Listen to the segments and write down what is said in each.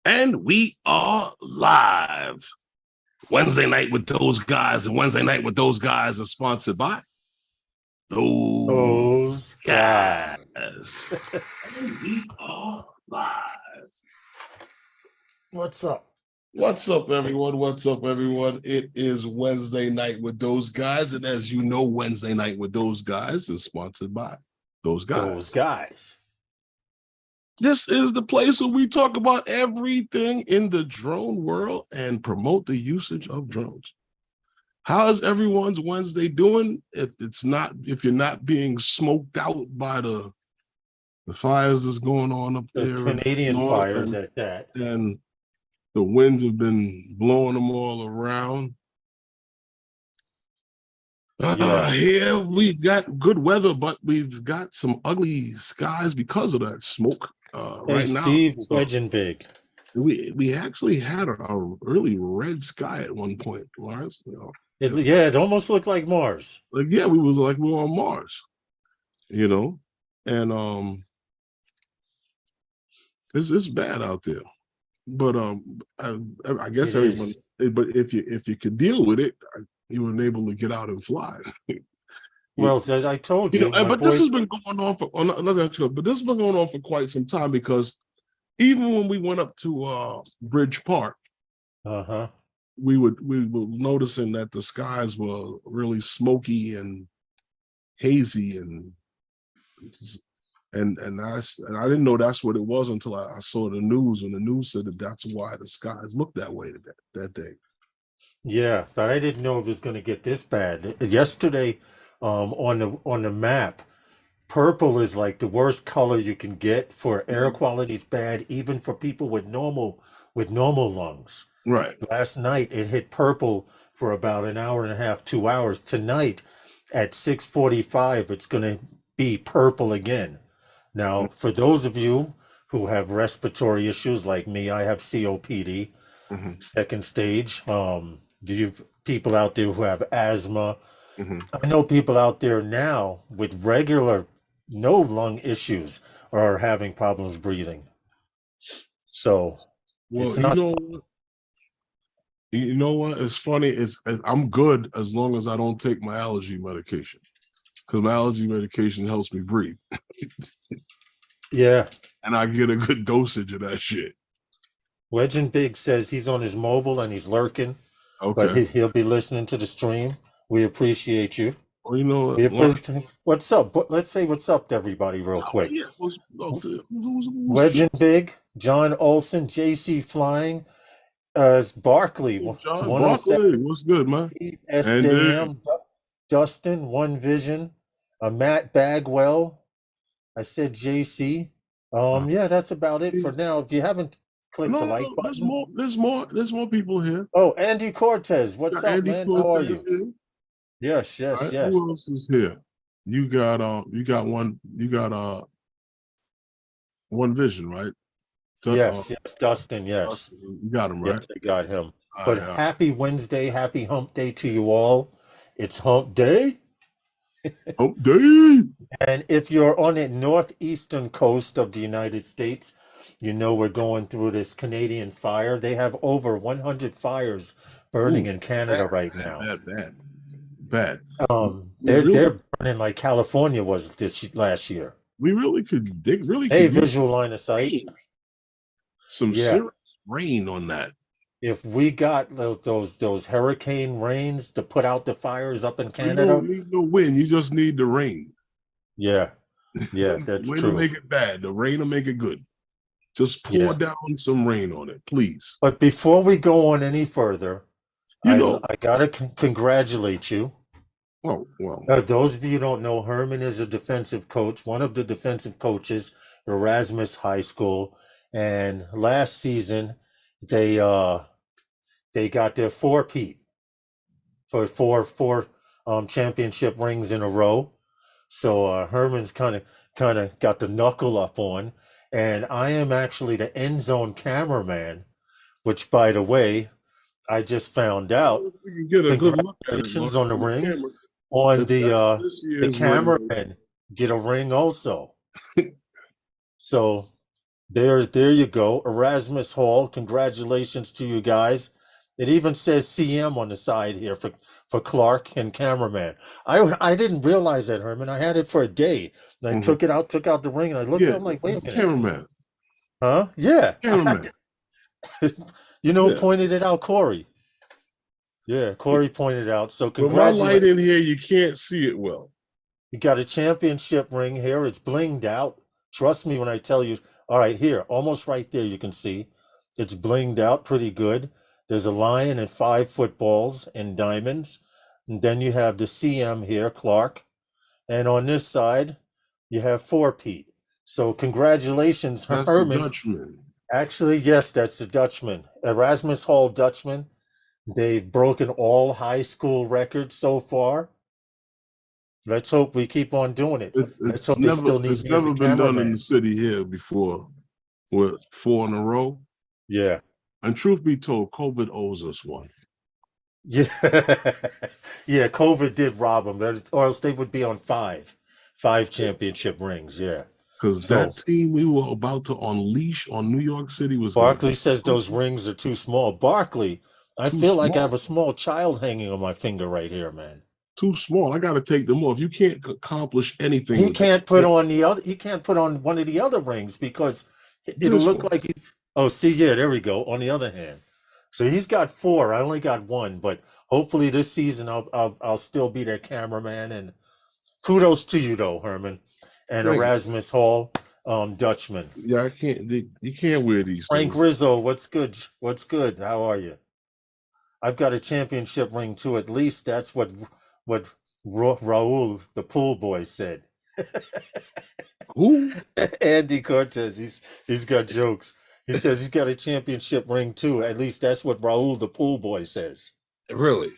And we are live. Wednesday night with those guys, and Wednesday night with those guys is sponsored by those guys. And we are live. What's up? What's up, everyone? What's up, everyone? It is Wednesday night with those guys, and as you know, Wednesday night with those guys is sponsored by those guys. Those guys. This is the place where we talk about everything in the drone world and promote the usage of drones. How is everyone's Wednesday doing? If you're not being smoked out by the fires that's going on up there, the Canadian fires at that, and the winds have been blowing them all around. Here we've got good weather, but we've got some ugly skies because of that smoke. Right now, Steve, Wedge Big. We actually had a really red sky at one point, Lars. You know, It almost looked like Mars. we were on Mars, you know, and it's bad out there. But I guess everyone. But if you could deal with it, you were able to get out and fly. Well, I told you. This has been going on for quite some time, because even when we went up to Bridge Park, we were noticing that the skies were really smoky and hazy, and I didn't know that's what it was until I saw the news, and the news said that's why the skies looked that way that day. Yeah, but I didn't know it was going to get this bad. Yesterday, on the map, purple is like the worst color you can get for air quality. Is bad even for people with normal lungs. Right. Last night it hit purple for about an hour and a half, 2 hours. Tonight at 6:45 it's going to be purple again. Now, for those of you who have respiratory issues like me, I have COPD, second stage. Do you people out there who have asthma? I know people out there now with regular no lung issues are having problems breathing. So it's not. You know what? It's funny. I'm good as long as I don't take my allergy medication, because my allergy medication helps me breathe. Yeah. And I get a good dosage of that shit. Legend Big says he's on his mobile and he's lurking. Okay. But he'll be listening to the stream. We appreciate you. Well, you know, what's up? Let's say what's up to everybody real quick. Yeah, Legend Big, John Olson, JC Flying, Barkley. John Barkley, what's good, man? SJM, Dustin, One Vision, Matt Bagwell. I said JC. Yeah, that's about it for now. If you haven't clicked the like button, there's more people here. Oh, Andy Cortez, what's up, Andy, man? How are you? Here. Yes. Right, who else is here? You got One Vision, right? Yes, Dustin, yes. Dustin, you got him, right? Yes, I got him. But happy Wednesday, happy hump day to you all. It's hump day. Hump day. And if you're on the northeastern coast of the United States, you know we're going through this Canadian fire. They have over 100 fires burning in Canada right now. Bad. They're burning like California was this last year. Hey, visual line of sight. Some serious rain on that. If we got those hurricane rains to put out the fires up in Canada, you don't need no wind. You just need the rain. Yeah, that's wind true. Will make it bad. The rain will make it good. Just pour down some rain on it, please. But before we go on any further, I gotta congratulate you. Oh, well. Those of you who don't know, Herman is a defensive coach, one of the defensive coaches at Erasmus High School, and last season they got their four-peat for four championship rings in a row. So Herman's kind of got the knuckle up on, and I am actually the end zone cameraman, which, by the way, I just found out. You get a good look at it, on the rings. On the cameraman get a ring also. So There you go. Erasmus Hall. Congratulations to you guys. It even says CM on the side here for Clark and cameraman. I didn't realize that, Herman. I had it for a day. And I Mhm. took out the ring, and I looked Yeah, up, I'm like, wait it's a the minute. cameraman. Huh? Yeah. Cameraman. Yeah. Pointed it out, Corey. Yeah, Corey pointed out. So With my light congratulations. in here, you can't see it well. You got a championship ring here. It's blinged out. Trust me when I tell you. All right, here, almost right there, you can see. It's blinged out pretty good. There's a lion and 5 footballs and diamonds. And then you have the CM here, Clark. And on this side, you have 4 Pete. So congratulations, That's the Herman. Dutchman. Actually, yes, that's the Dutchman. Erasmus Hall Dutchman. They've broken all high school records so far. Let's hope we keep on doing it. Let's hope they still need It's me as the never been done in cameraman. the city here before. With 4 in a row. Yeah. And truth be told, COVID owes us one. Yeah. Yeah, COVID did rob them, or else they would be on 5 championship rings. Yeah. Because So that team we were about to unleash on New York City was Barkley says those rings are too small. Barkley, I too feel like I small. have a small child hanging on my finger right here, man. Too small. I got to take them off. You can't accomplish anything. He with can't that. put on the other. He can't put on one of the other rings because it'll This look one. like he's. Oh, see, yeah, there we go. On the other hand, so he's got 4. I only got 1, but hopefully this season I'll still be their cameraman. And kudos to you though, Herman, and Thank you. Erasmus Hall, Dutchman. Yeah, I can't. You can't wear these Frank things. Rizzo, what's good? What's good? How are you? I've got a championship ring too. At least that's what Raul, the pool boy, said. Who? Andy Cortez, he's got jokes. He says he's got a championship ring too. At least that's what Raul, the pool boy, says. Really?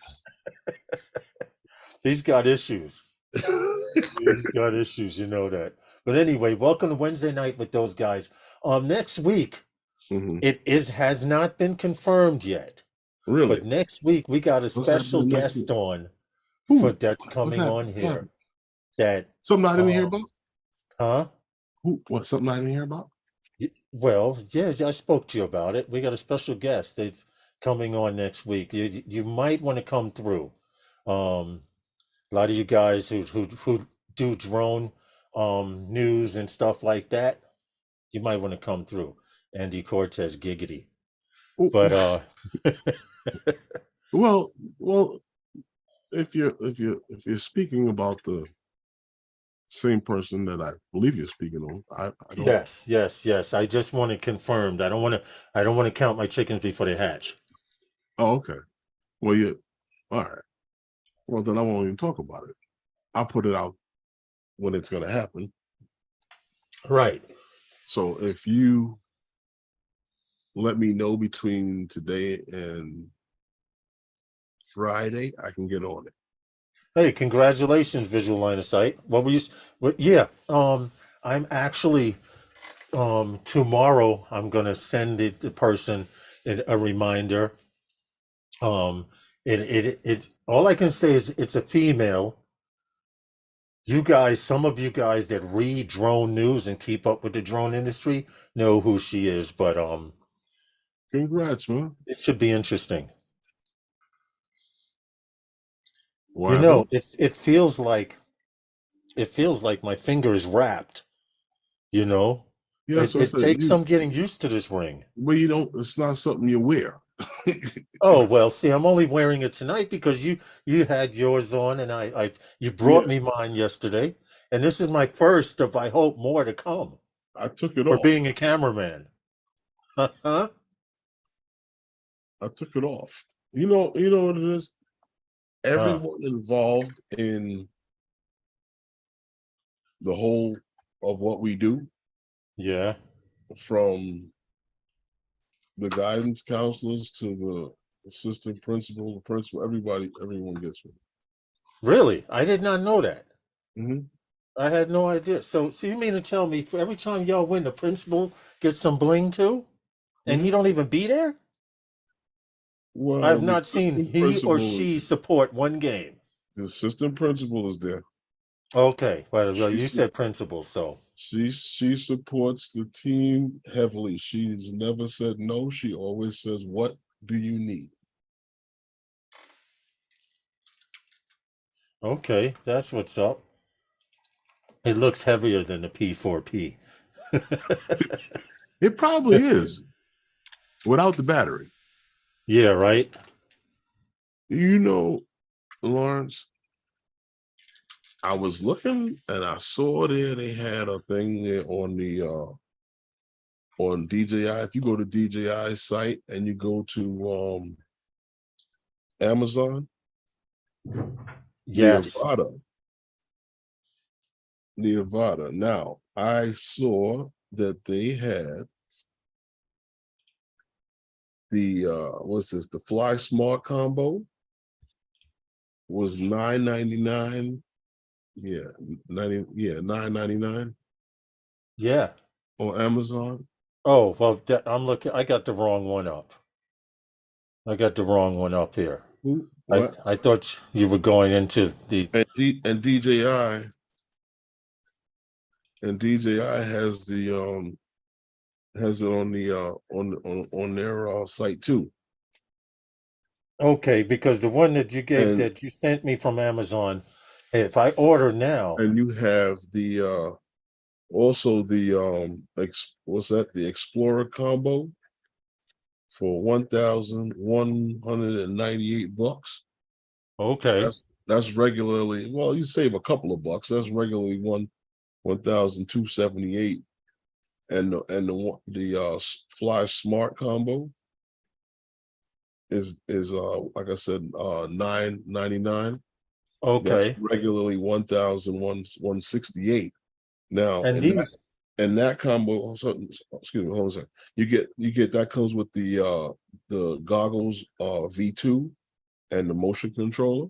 He's got issues. He's got issues, you know that. But anyway, welcome to Wednesday night with those guys. Next week, it has not been confirmed yet. Really? But next week we got a special guest on that's coming on here. That something I didn't hear about? Huh? Who? What? Something I didn't hear about? Well, yeah, I spoke to you about it. We got a special guest. They're coming on next week. You might want to come through. A lot of you guys who do drone news and stuff like that, you might want to come through. Andy Cortez, giggity. Ooh. But well, if you're speaking about the same person that I believe you're speaking on, I don't. Yes. I just want it confirmed. I don't want to count my chickens before they hatch. Oh, okay. Well, yeah. All right. Well, then I won't even talk about it. I'll put it out when it's going to happen. Right. So if you let me know between today and Friday, I can get on it. Hey, congratulations, Visual Line of Sight. Yeah. I'm actually tomorrow I'm gonna send the person a reminder. It all I can say is it's a female. You guys, some of you guys that read drone news and keep up with the drone industry know who she is, but congrats, man. it should be interesting. Why You know, it feels like my finger is wrapped, you know. Yeah, It takes some getting used to this ring. Well, you don't. It's not something you wear. Oh well, see, I'm only wearing it tonight because you had yours on, and you brought me mine yesterday, and this is my first of I hope more to come. I took it for off. being a cameraman. Huh? I took it off. You know what it is? Everyone involved in the whole of what we do. Yeah. From the guidance counselors to the assistant principal, the principal, everyone gets one. Really? I did not know that. Mm-hmm. I had no idea. So you mean to tell me for every time y'all win, the principal gets some bling too? And he don't even be there? Well, I've not seen he or she support one game. The assistant principal is there. Okay. Well, you said principal, so. She supports the team heavily. She's never said no. She always says, "What do you need?" Okay, that's what's up. It looks heavier than the P4P. It probably is without the battery. Yeah, right. You know, Lawrence, I was looking and I saw there they had a thing there on the on DJI. If you go to DJI site and you go to Amazon, the Yes. Avata, the Avata. Now I saw that they had the what's this? The Fly Smart combo was $9.99. Yeah, 9.99 Yeah. on Amazon. Oh, well, I'm looking. I got the wrong one up. I got the wrong one up here. Who? I What? I thought you were going into the. And DJI has the has it on the on their site too. Okay, because the one that you gave And that you sent me from Amazon, if I order now, you have the also the what's that? The Explorer combo for $1,198. okay, That's regularly, well, you save a couple of bucks. That's regularly 1,278. And the Fly Smart combo is like I said, $9.99. That's okay, regularly 1,168. Now, and these, and that combo, so, excuse me, hold on a second. You get that comes with the goggles V2 and the motion controller.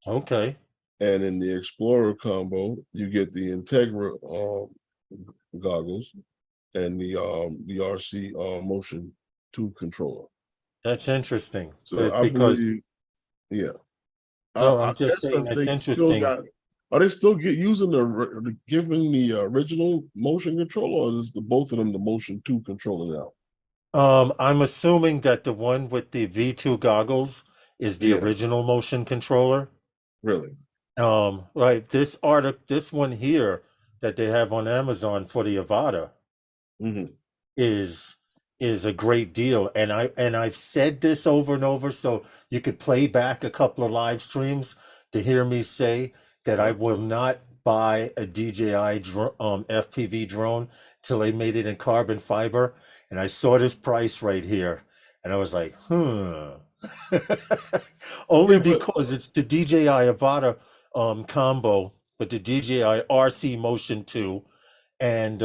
okay, And in the Explorer combo, you get the Integra goggles and the RC motion 2 controller. that's interesting. So I Because believe, yeah. no, I I'm just guess saying because that's they still interesting. got. Are they still using giving the original motion controller, or is the both of them the motion 2 controller now? I'm assuming that the one with the V2 goggles is the Yeah, original motion controller. really. Right. This one here that they have on Amazon for the Avata Hmm. is is a great deal. And I've said this over and over, so you could play back a couple of live streams to hear me say that I will not buy a DJI FPV drone till they made it in carbon fiber. And I saw this price right here, and I was like, only Yeah, but because it's the DJI Avata combo, but the DJI RC Motion 2, and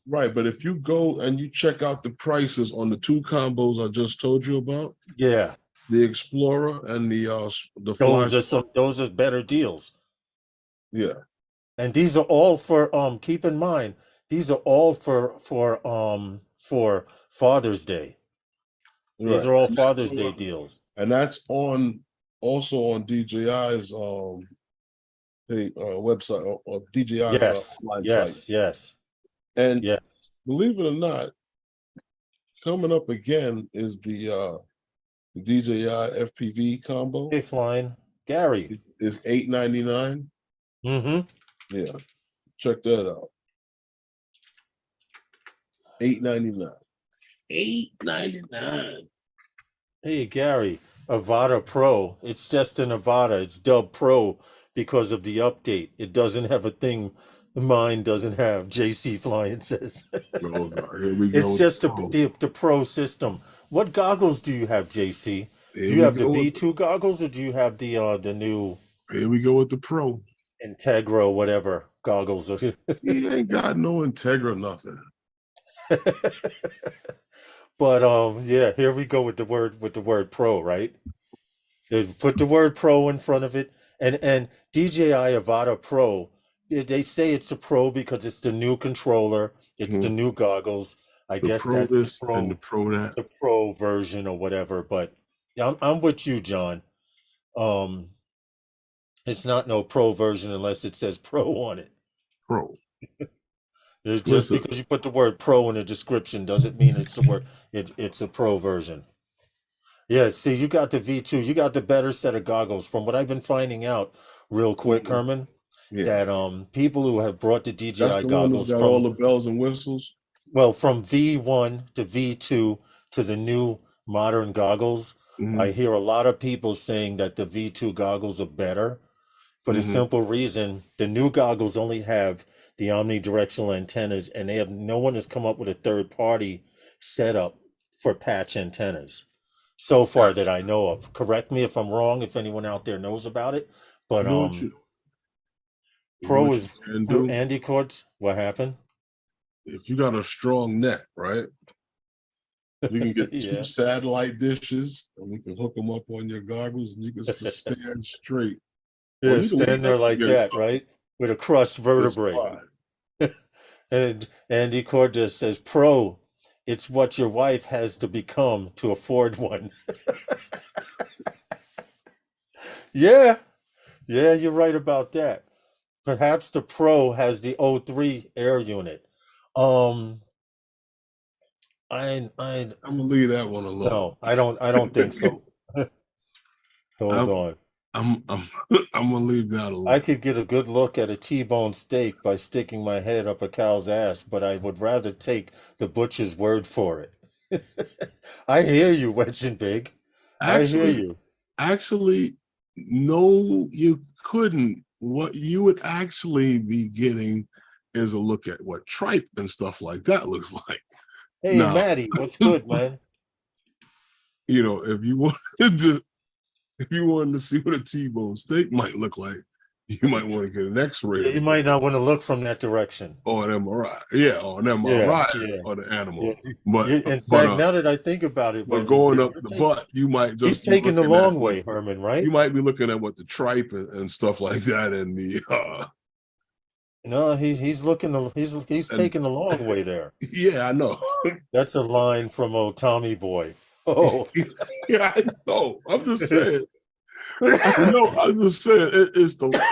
right. But if you go and you check out the prices on the two combos I just told you about, yeah, the Explorer and the Fly Smart, those are better deals. yeah, And these are all for keep in mind, these are all for Father's Day. These right. are all Father's Day deals. And that's on also on DJI's website or DJI's Yes, online site. yes, yes, And yes. believe it or not, coming up again is the DJI FPV combo. Hey, flying Gary. Is $8.99. Mm-hmm. Yeah, check that out. $8.99. $8.99. Hey, Gary, Avata Pro. It's just an Avata. It's dubbed Pro because of the update. It doesn't have a thing mine doesn't have, JC Flying says. Oh God, here we go It's with the just pro. the Pro system. What goggles do you have, JC? Do Here you we have the go with V2 goggles or do you have the new here we go with the pro. Integra whatever goggles? He ain't got no Integra nothing. But yeah, here we go with the word Pro, right? They put the word Pro in front of it, and DJI Avata Pro. They say it's a Pro because it's the new controller, it's the Mhm. new goggles. I The guess pro that's this and the pro that. the Pro version or whatever. But yeah, I'm with you, John. Um, it's not no Pro version unless it says Pro on it. Pro. Just Listen, because you put the word pro in the description doesn't mean it's the word. It's a pro version. Yeah, see, you got the V2, you got the better set of goggles. From what I've been finding out, real quick, mhm, Herman, yeah, that people who have brought the that's DJI the one that's goggles got all from the bells and whistles. from V1 to V2 to the new modern goggles, I Hmm. hear a lot of people saying that the V2 goggles are better for the Hmm. simple reason the new goggles only have the omnidirectional antennas, and no one has come up with a third party setup for patch antennas so far that I know of. Correct me if I'm wrong, if anyone out there knows about it. But You know what you know Pro what you is can do? Andy Cords. What happened? If you got a strong net, right? You can get two Yeah. satellite dishes, and we can hook them up on your goggles, and you can stand straight. Or Yeah, you can lean stand up there like against that, something. right? With a crushed It's vertebrae. fine. And Andy Cordes says, Pro, it's what your wife has to become to afford one. Yeah, yeah, you're right about that. Perhaps the Pro has the O3 air unit. Um, I I'm gonna leave that one alone. no, I don't think so. Hold I'm, on. I'm I'm gonna leave that I alone. could get a good look at a T-bone steak by sticking my head up a cow's ass, but I would rather take the butcher's word for it. I hear you, Wedge and Big. I hear Actually, you. actually, no, you couldn't. What you would actually be getting is a look at what tripe and stuff like that looks like. Hey, Now, Maddie, what's good, man? if you wanted to, if you wanted to see what a T-bone steak might look like, you might want to get an X-ray Yeah, of you the might thing not want to look from that direction. or an MRI. Yeah, or an Yeah, MRI yeah, of the yeah. animal. But In but fact, now that I think about it, but Wedge and going Big, up the butt, you might he's just be taking the looking at long what way, Herman, you right? might be looking at what the tripe and stuff like that, and the No, he's and taking the long way there. yeah, I know. That's a line from old Tommy Boy. Oh. Yeah, I know. I'm just saying. I know. I'm just saying.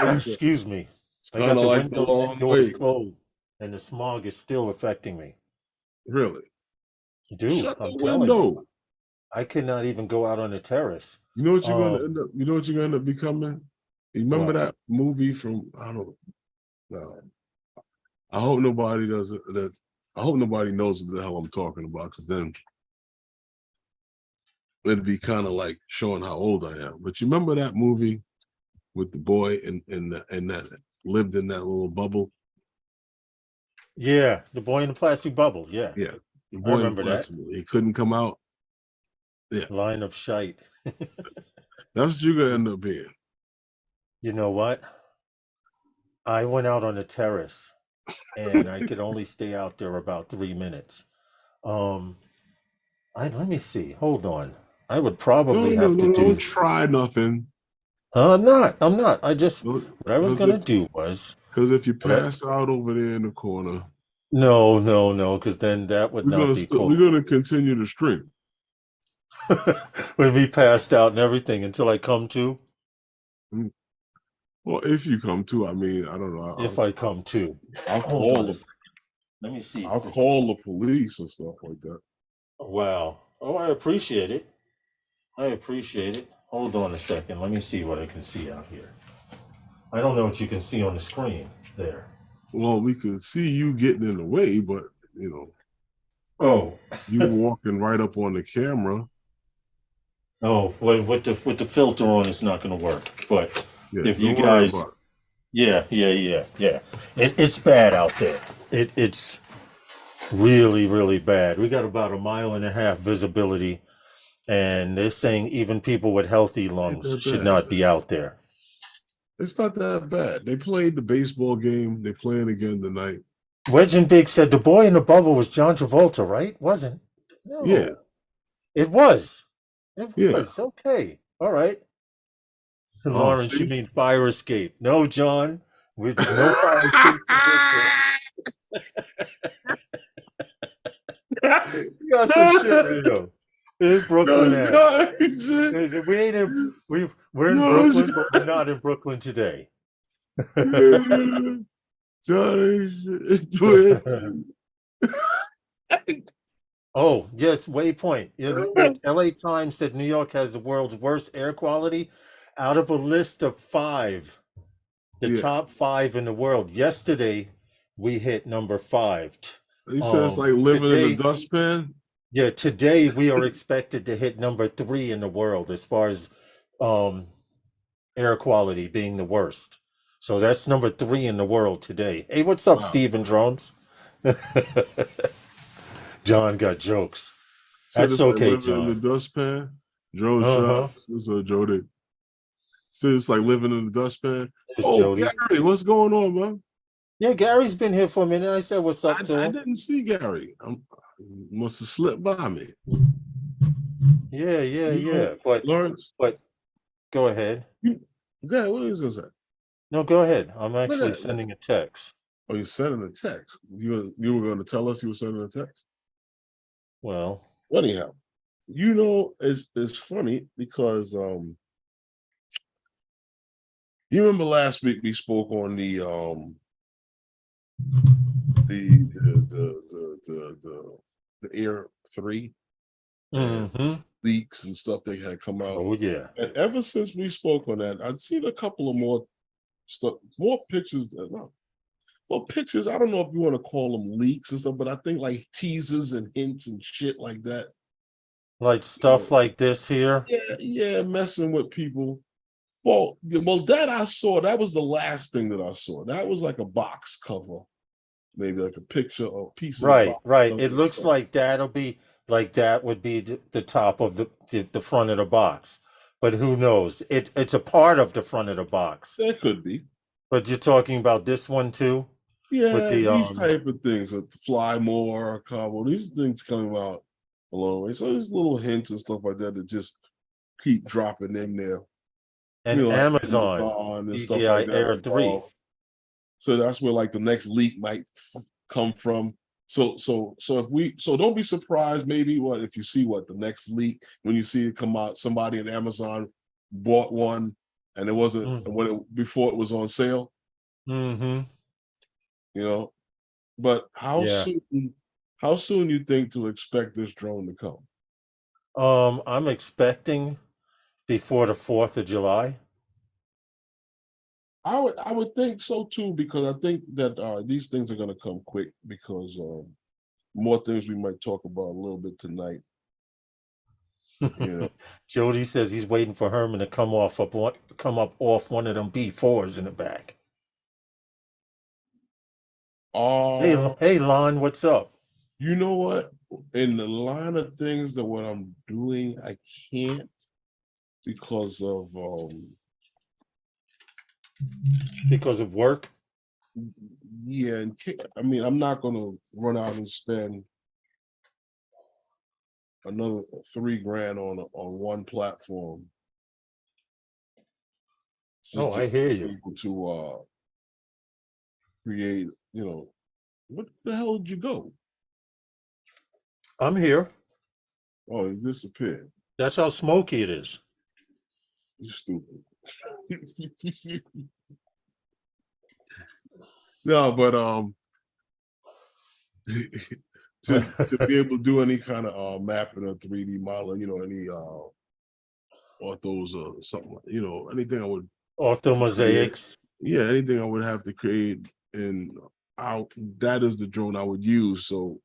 Excuse me. It's I kind got of the like the windows and long doors way. closed, and the smog is still affecting me. Really. Dude, Shut the I'm telling you, window. I could not even go out on the terrace. You know what you're gonna Um, end up. You know what you're gonna end up becoming. You remember what? that movie from I don't know. I hope nobody does it. That I hope nobody knows what the hell I'm talking about, because then it'd be kind of like showing how old I am. But you remember that movie with the boy and that lived in that little bubble? Yeah, the boy in the plastic bubble. Yeah, Yeah, the I boy in remember that. plastic. He couldn't come out. Yeah, Line of shite. that's what you're gonna end up being. You know what? I went out on the terrace, and I could only stay out there about 3 minutes. Um, let me see. Hold on. I would No, probably no, have to no, do. don't try nothing. I'm not. I'm not. I just what I was Because gonna do was. if you What I, pass out over there in the corner, no, no, no, because then that would not be we're cool. gonna continue to stream. We'd be passed out and everything until I come to. Mm. Well, if you come to, I mean, I don't know. If I come to. I'll Hold on call a the second. Let me see. I'll call the police and stuff like that. Wow. Oh, I appreciate it. I appreciate it. Hold on a second. Let me see what I can see out here. I don't know what you can see on the screen there. Well, we could see you getting in the way, but you know, Oh. you walking right up on the camera. Oh, well, with the filter on, it's not going to work. But Yeah, if you don't worry guys, about yeah, it's bad out there. It's really, really bad. We got about 1.5 miles visibility, and they're saying even people with healthy it. Ain't lungs that should bad. not be out there. It's not that bad. They played the baseball game. They're playing again tonight. Wedge and Big said the boy in the bubble was John Travolta, right? Wasn't? Yeah, No, it was. It yeah. was. Okay. All right. Oh, Lawrence, you see. mean fire escape? No, John. No fire escape for this one. We got some shit radio. It's Brooklyn No, at. no, We ain't in. We're in no, Brooklyn, but we're not in Brooklyn today. Johnny, do it. Oh, yes, waypoint. LA Times said New York has the world's worst air quality out of a list of 5, the Yeah, top 5 in the world. Yesterday, we hit number 5. he said it's like living in a Today, dustpan. yeah, today we are expected to hit number 3 in the world as far as um, air quality being the worst. So that's number 3 in the world today. Hey, what's up, Wow. Steven Drones? John got jokes. Said That's it's like okay, living in the John. dustpan. Drone Uh-huh. shots. What's up, Jody? Said it's like living in the dustpan. There's Oh, Jody. Gary, what's going on, man? Yeah, Gary's been here for a minute. I said what's up to I him. didn't see Gary. Must have slipped by me. Yeah, You know, But Lawrence, go ahead. Gary, what is this? No, go ahead. I'm What actually that? sending a text. Oh, you sending a text. You were going to tell us you were sending a text? Well, Anyhow, you know, it's funny because you remember last week we spoke on the Air 3 and mm-hmm. leaks and stuff that had come out. Oh yeah. And ever since we spoke on that, I'd seen a couple of more stuff, more pictures. Well, pictures. I don't know if you want to call them leaks and stuff, but I think like teasers and hints and shit like that. Like stuff like this here. Yeah, messing with people. Well, that I saw. That was the last thing that I saw. That was like a box cover, maybe like a picture or a piece of the Right, box right. cover It or looks something. like that'll be like that would be the top of the front of the box. But who knows? It's a part of the front of the box. That could be. But you're talking about this one too? With Yeah, the these type of things with Fly More, Cabo, these things coming out a long way. So there's little hints and stuff like that that just keep dropping in there. and Like Amazon Amazon and stuff DJI like that Air 3. involved. So that's where like the next leak might come from. So don't be surprised maybe if you see the next leak when you see it come out, somebody at Amazon bought one and it wasn't before it was on sale, Mm-hmm. you know. But Yeah. how soon you think to expect this drone to come? I'm expecting before the 4th of July. I would think so too, because I think that these things are going to come quick because more things we might talk about a little bit tonight. Jody says he's waiting for Herman to come up off one of them B4s in the back. Hey, Lon, what's up? You know what? In the line of things that what I'm doing, I can't because of work. Yeah, and I mean, I'm not gonna run out and spend another $3,000 on one platform. Oh, I hear you. Able to create, what the hell did you go? I'm here. Oh, he disappeared. That's how smoky it is. You stupid. No, but to be able to do any kind of mapping or 3D modeling, any orthos or something, anything I would Orthomosaics. Yeah, anything I would have to create that is the drone I would use. So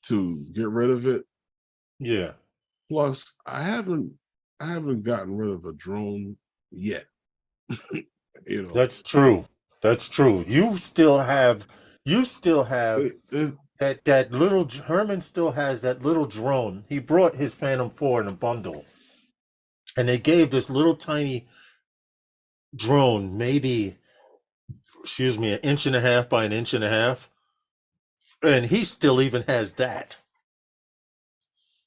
to get rid of it. Yeah. Plus, I haven't gotten rid of a drone yet. That's true. That's true. You still have that little Herman still has that little drone. He brought his Phantom 4 in a bundle. And they gave this little tiny drone, maybe, an inch and a half by an inch and a half. And he still even has that.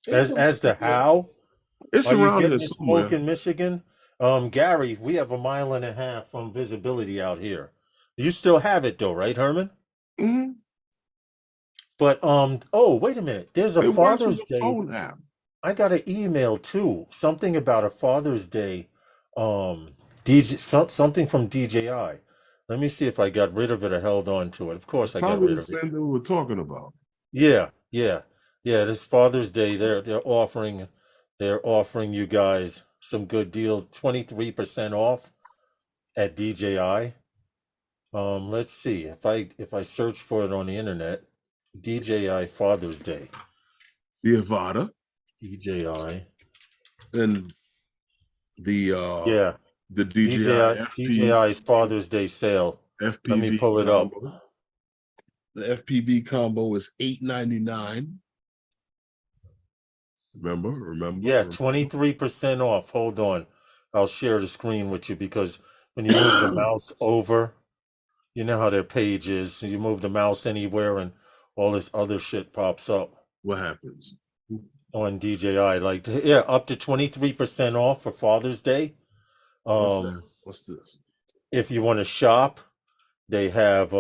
As to how it's are you around getting here this somewhere. smoke in Michigan? Gary, we have 1.5 miles visibility out here. You still have it though, right, Herman? Mm-hmm. But oh, wait a minute. There's a Father's Day phone app. I got an email too. Something about a Father's Day something from DJI. Let me see if I got rid of it or held on to it. Of course I got Probably rid the of it. same thing we were talking about. Yeah, yeah, yeah. This Father's Day, they're offering you guys some good deals, 23% off at DJI. Let's see if I search for it on the internet, DJI Father's Day, The Avada DJI. and Yeah, the DJI DJI's Father's Day sale. Let me FPV pull it up. combo. The FPV combo is $899. Yeah, Remember. 23% off. Hold on. I'll share the screen with you because when you move the mouse over, you know how their page is. You move the mouse anywhere and all this other shit pops up What happens? on DJI. Like, yeah, up to 23% off for Father's Day. What's that? Um, What's this? if you want to shop, they have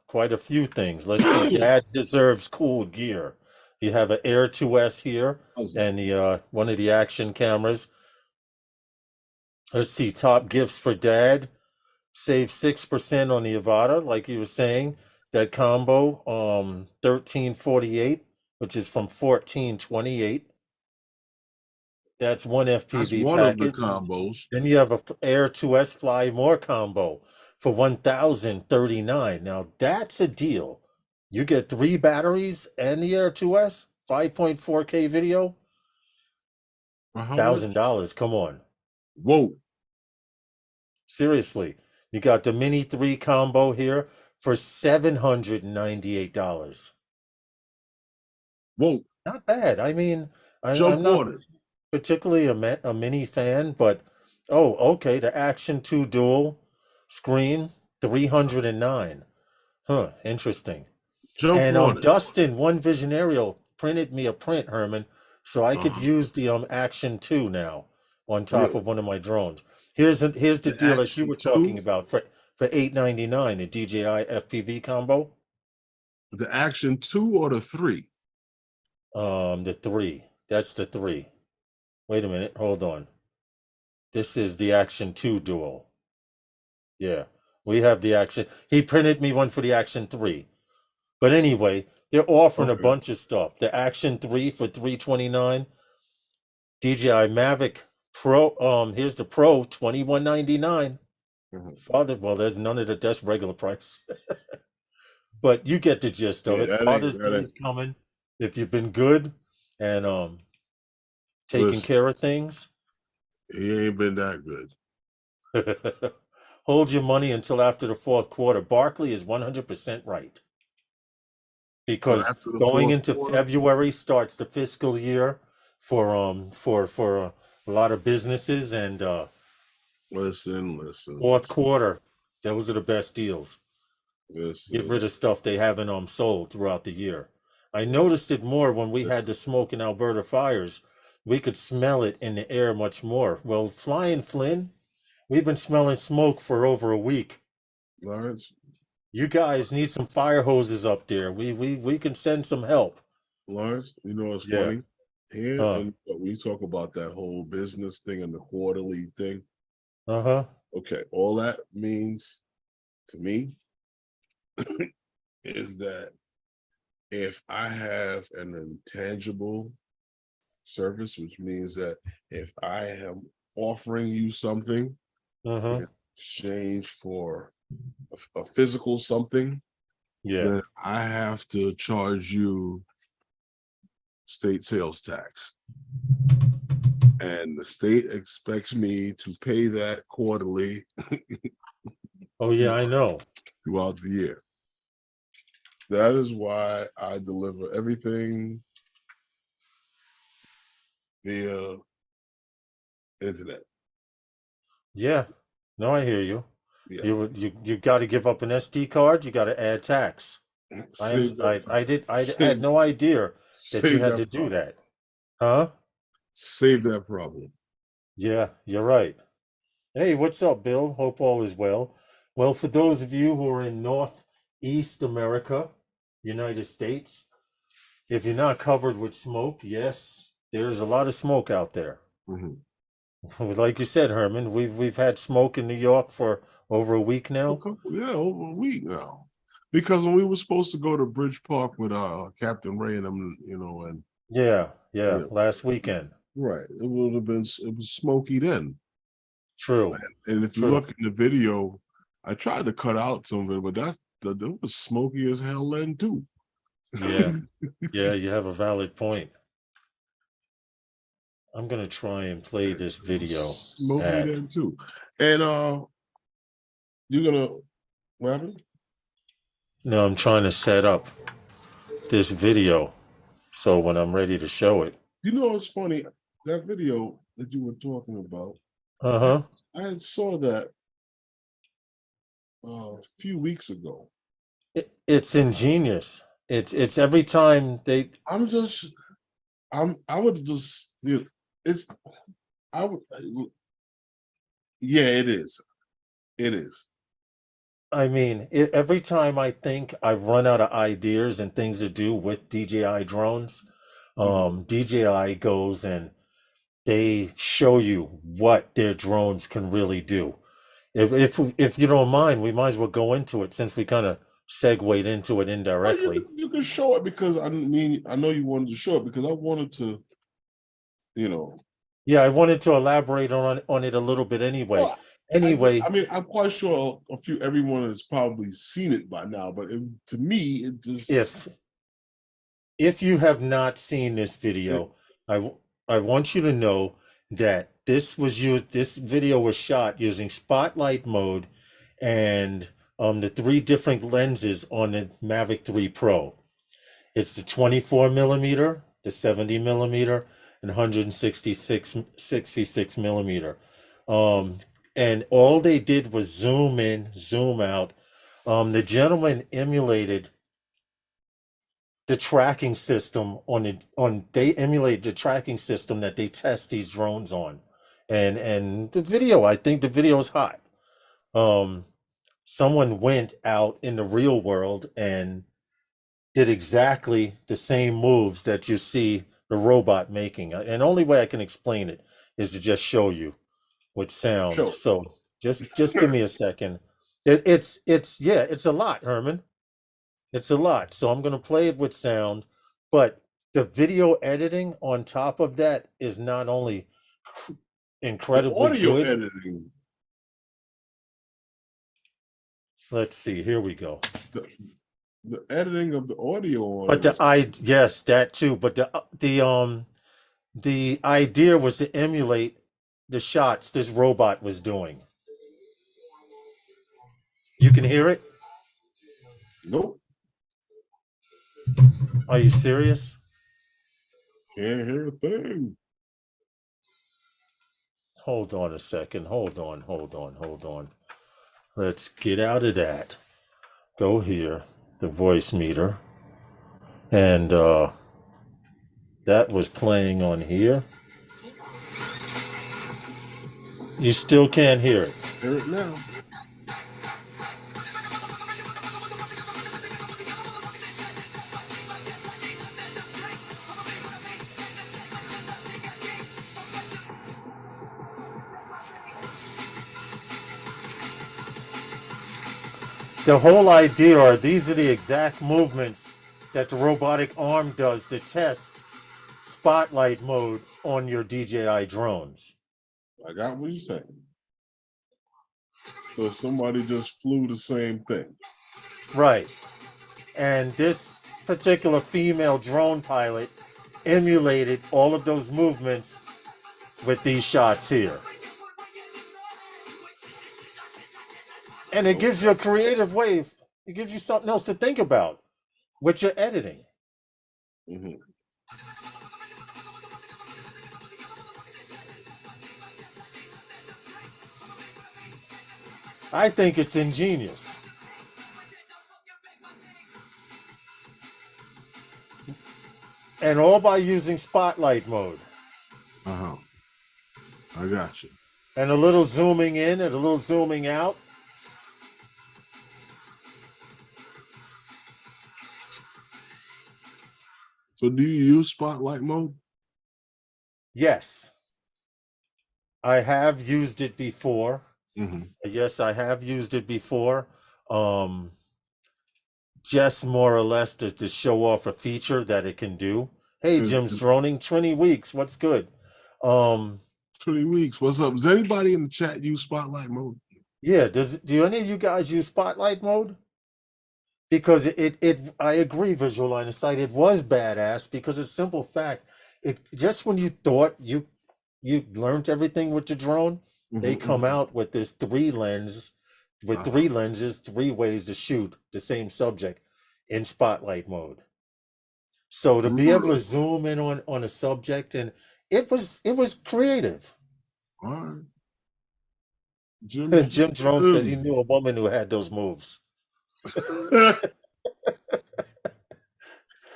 quite a few things. Let's see. Dad deserves cool gear. You have an Air 2S here and the one of the action cameras. Let's see. Top gifts for dad. Save 6% on the Avata, like you were saying. That combo, 1348, which is from 1428. That's one That's FPV one of the package. combos. Then you have a Air 2S Fly More combo for 1039. Now that's a deal. You get 3 batteries and the Air 2S, 5.4K video, For how much? $1,000. Come on. Whoa. Seriously. You got the Mini 3 combo here for $798. Whoa. Not bad. I mean, I'm Jump not on it. particularly a mini fan, but oh, okay. The Action 2 Dual screen, 309. Huh, interesting. Jump And on it. Dustin, One Vision Aerial, printed me a print, Herman, so I could Uh-huh. use the Action 2 now on top Really? of one of my drones. Here's the The deal that you Action were talking 2? about for $899, a DJI FPV combo. The Action 2 or the 3? The 3. That's the 3. Wait a minute, hold on. This is the Action 2 Dual. Yeah, we have the Action. He printed me one for the Action 3. But anyway, they're offering a Okay. bunch of stuff. The Action 3 for $329. DJI Mavic Pro, here's the Pro, $21.99. Mhm. Father, well, there's none of that's regular price. But you get the gist of Yeah, it. that ain't Father's Day that ain't is coming. If you've been good and taking listen, care of things, he ain't been that good. hold your money until after the fourth quarter. Barkley is 100% right. So Because after the going fourth into quarter, February starts the fiscal year for a lot of businesses and fourth listen. quarter, those are the best deals. Get Listen, rid of stuff they haven't sold throughout the year. I noticed it more when we had listen. the smoke in Alberta fires. We could smell it in the air much more. Well, Flying Flynn, we've been smelling smoke for over a week. Lawrence, You guys need some fire hoses up there. We can send some help. You know what's Yeah. funny? Here Huh. and we talk about that whole business thing and the quarterly thing. Uh-huh. Okay, all that means to me is that if I have an intangible service, which means that if I am offering you something Uh-huh. in exchange for a physical something, Yeah. then I have to charge you state sales tax. And the state expects me to pay that quarterly Oh yeah, I know. throughout the year. That is why I deliver everything via internet. Yeah. No, I hear you. Yeah. You got to give up an SD card. You got to add tax. Save that I had save no idea that you save had to that do problem. that. Huh? Save that problem. Yeah, you're right. Hey, what's up, Bill? Hope all is well. Well, for those of you who are in Northeast America, United States, if you're not covered with smoke, yes, there's a lot of smoke out there. Mhm. Like you said, Herman, we've had smoke in New York for over a week now. Yeah, over a week now. Because when we were supposed to go to Bridge Park with Captain Ray and them, and Yeah, you yeah, know, last weekend. right, it was smoky then. True, And if you true. look in the video, I tried to cut out some of it, but that was smoky as hell then too. Yeah, yeah, you have a valid point. I'm gonna try and play this It was video smoky at. then too. And you're gonna what happened? No, I'm trying to set up this video so when I'm ready to show it. You know it's funny, that video that you were talking about, I Uh-huh. I had saw that a few weeks ago. It's ingenious. It's every time they. I'm just I would just it's I would yeah, it is. It is. I mean, every time I think I run out of ideas and things to do with DJI drones, Mhm. DJI goes and they show you what their drones can really do. If you don't mind, we might as well go into it since we kind of segued into it Well, indirectly. you can show it because I mean I know you wanted to show it because I wanted to, you know. Yeah, I wanted to elaborate on it a little bit anyway. Well, I Anyway, mean I'm quite sure everyone has probably seen it by now, but to me it just if if you have not seen this it, video, I want you to know that this video was shot using spotlight mode and the three different lenses on the Mavic 3 Pro. It's the 24 millimeter, the 70 millimeter, and 166 millimeter. Um, and all they did was zoom in, zoom out. The gentleman emulated the tracking system they emulate the tracking system that they test these drones on. And the video, I think the video is hot. Um, Someone went out in the real world and did exactly the same moves that you see the robot making. And the only way I can explain it is to just show you with sound. show. So just give me a second. It's yeah, it's a lot, Herman. It's a lot. So I'm gonna play it with sound, but the video editing on top of that is not only The incredibly audio good. editing, Let's see, here we go. the, the editing of the audio on But it is yes, that too. But the idea was to emulate the shots this robot was doing. You can hear it? nope, Are you serious? can't hear a thing. Hold on a second. Hold on. Let's get out of that. Go here, the voice meter. And that was playing on here. You still can't hear it. Hear it now. The whole idea are these are the exact movements that the robotic arm does to test spotlight mode on your DJI drones. I got what you're saying. So somebody just flew the same thing. Right. And this particular female drone pilot emulated all of those movements with these shots here. And it gives you a creative way. It gives you something else to think about with your editing. Mm-hmm. I think it's ingenious. And all by using spotlight mode. Uh-huh. I got you. And a little zooming in and a little zooming out. So do you use spotlight mode? Yes. I have used it before. Mhm. Yes, I have used it before. Um, just more or less to show off a feature that it can do. Hey, Is Jim's droning 20 weeks. What's good? Um, 20 weeks. What's up? Does anybody in the chat use spotlight mode? yeah, do any of you guys use spotlight mode? Because I agree, visual line of sight, it was badass because it's simple fact. It just when you thought you learned everything with the drone, they Mhm, come mhm. out with this three lenses, three ways to shoot the same subject in spotlight mode. So to be able to Really? zoom in on a subject, and it was creative. All right. Jim's Jim Drone says he knew a woman who had those moves.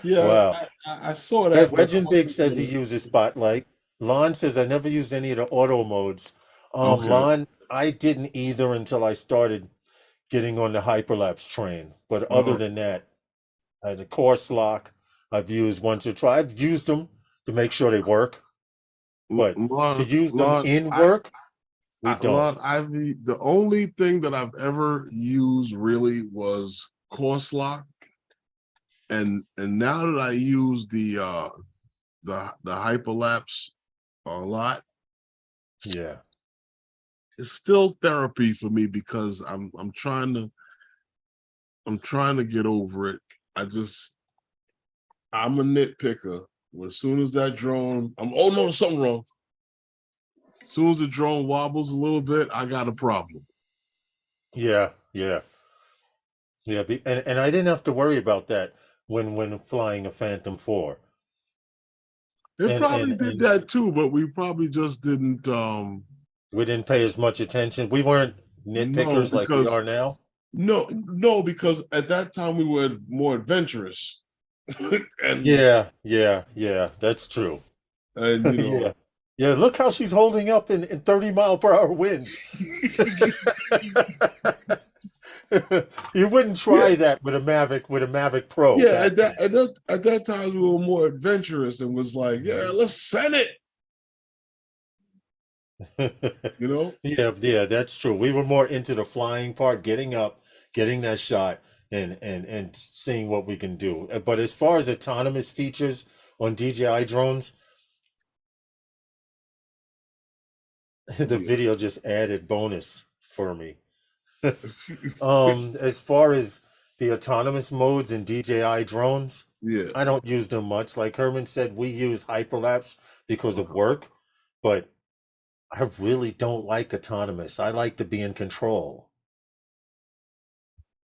Yeah, Wow. I saw that, but I Legend Big wasn't says he gonna. uses Spotlight. Lon says I never used any of the auto modes. Okay. Lon, I didn't either until I started getting on the hyperlapse train. But other Uh-huh. than that, the course lock I've used once or twice. I've used them to make sure they work, but to use them Lon, in work, we don't. Lon, the only thing that I've ever used really was course lock, and now that I use the hyperlapse a lot, Yeah. it's still therapy for me because I'm trying to get over it. I'm a nitpicker. As soon as that drone, oh no, there's something wrong. As soon as the drone wobbles a little bit, I got a problem. Yeah. Yeah. Yeah. And I didn't have to worry about that when flying a Phantom 4. It And and probably did and that too, but we probably just didn't we didn't pay as much attention. We weren't no, nitpickers like we because are now. because at that time we were more adventurous. and Yeah, that's true. and you Yeah. know Yeah, look how she's holding up in 30-mile-per-hour winds. You wouldn't yeah, try that with a Mavic Pro yeah, back then. at that time we were more adventurous and was like, yeah, let's send it, you know? Yeah, that's true. We were more into the flying part, getting up, getting that shot, and seeing what we can do. But as far as autonomous features on DJI drones, the Yeah. video just added bonus for me. As far as the autonomous modes in DJI drones, Yeah. I don't use them much. Like Herman said, we use hyperlapse because of Uh-huh. work, but I really don't like autonomous. I like to be in control.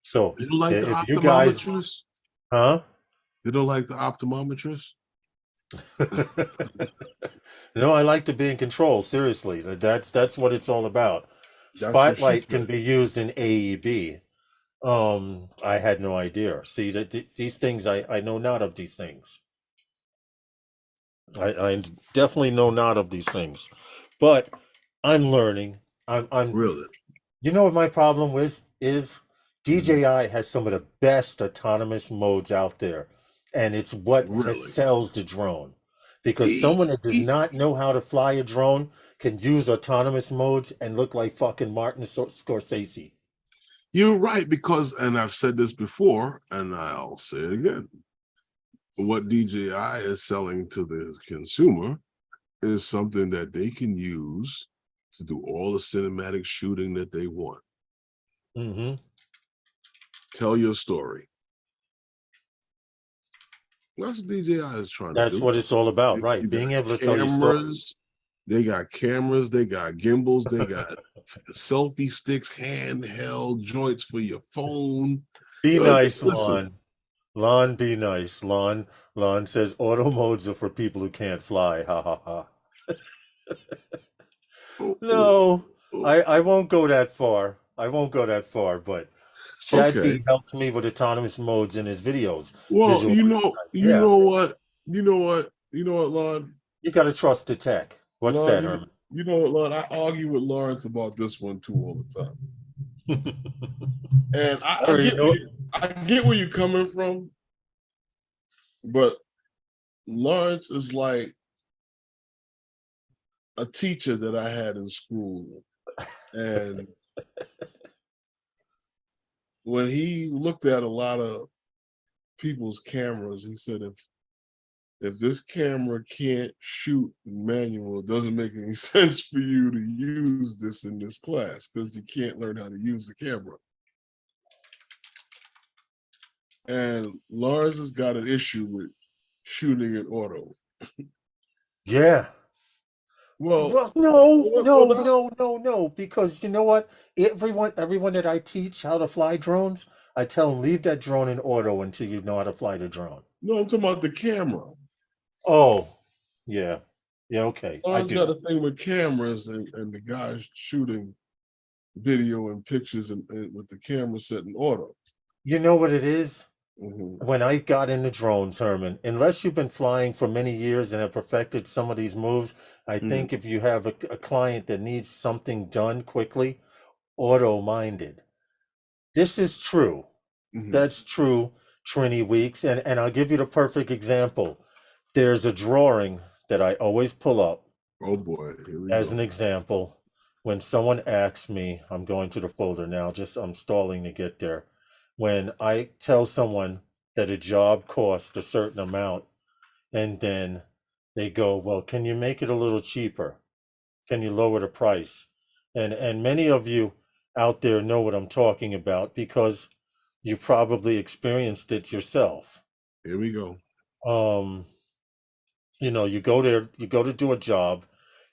So You don't like the if you guys, optometrist? huh? You don't like the optometrist? No, I like to be in control. Seriously, that's what it's all about. That's what she Spotlight can said. be used in AEB. I had no idea. See, these things I know not of these things. I definitely know not of these things, but I'm learning. I'm. Really? You know what my problem is? Mhm. DJI has some of the best autonomous modes out there, and it's what Really? sells the drone. Because E- someone that does e- not know how to fly a drone can use autonomous modes and look like fucking Martin Scorsese. You're right, because, and I've said this before, and I'll say it again. What DJI is selling to the consumer is something that they can use to do all the cinematic shooting that they want. Hmm. Tell your story. That's what DJI is trying to That's do. what it's all about, You right? got Being able to tell your story. cameras, they got cameras, they got gimbals, they got selfie sticks, handheld joints for your phone. Be nice, Listen, Lon. Lon, be nice. Lon says auto modes are for people who can't fly. Ha ha ha. oh, oh, No, oh, I won't go that far. I won't go that far, but Chad okay. B helped me with autonomous modes in his videos. Well, Visual line of sight. you Yeah, know what, Lon, you got to trust the tech. What's Lon, that, Herman? you know what, Lon. I argue with Lawrence about this one too all the time, and I already know. I get where you're coming from, but Lawrence is like a teacher that I had in school, and when he looked at a lot of people's cameras, he said, if this camera can't shoot manual, it doesn't make any sense for you to use this in this class because you can't learn how to use the camera. And Lars has got an issue with shooting in auto. Yeah. Well, No, because you know what? Everyone that I teach how to fly drones, I tell them leave that drone in auto until you know how to fly the drone. no, I'm talking about the camera. Oh, yeah. Yeah, okay. I Lars got do. a thing with cameras, and the guy's shooting video and pictures and with the camera set in auto. You know what it is? Mm-hmm. When I got into drones, Herman, unless you've been flying for many years and have perfected some of these moves, I Mm-hmm. think if you have a client that needs something done quickly, auto-minded. This is true. Mm-hmm. That's true, Trini Weeks. And I'll give you the perfect example. There's a drawing that I always pull up Oh boy, here we as go. an example. When someone asks me, I'm going to the folder now, just I'm stalling to get there. When I tell someone that a job costs a certain amount, and then they go, well, can you make it a little cheaper? Can you lower the price? And many of you out there know what I'm talking about because you probably experienced it yourself. Here we go. Um, you go there, you go to do a job,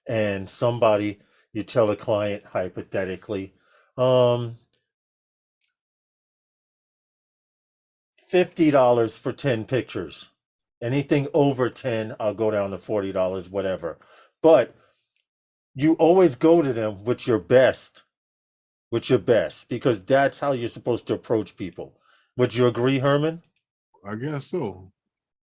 and somebody, you tell a client hypothetically, um, $50 for 10 pictures. Anything over 10, I'll go down to $40, whatever. But you always go to them with your best, because that's how you're supposed to approach people. Would you agree, Herman? I guess so.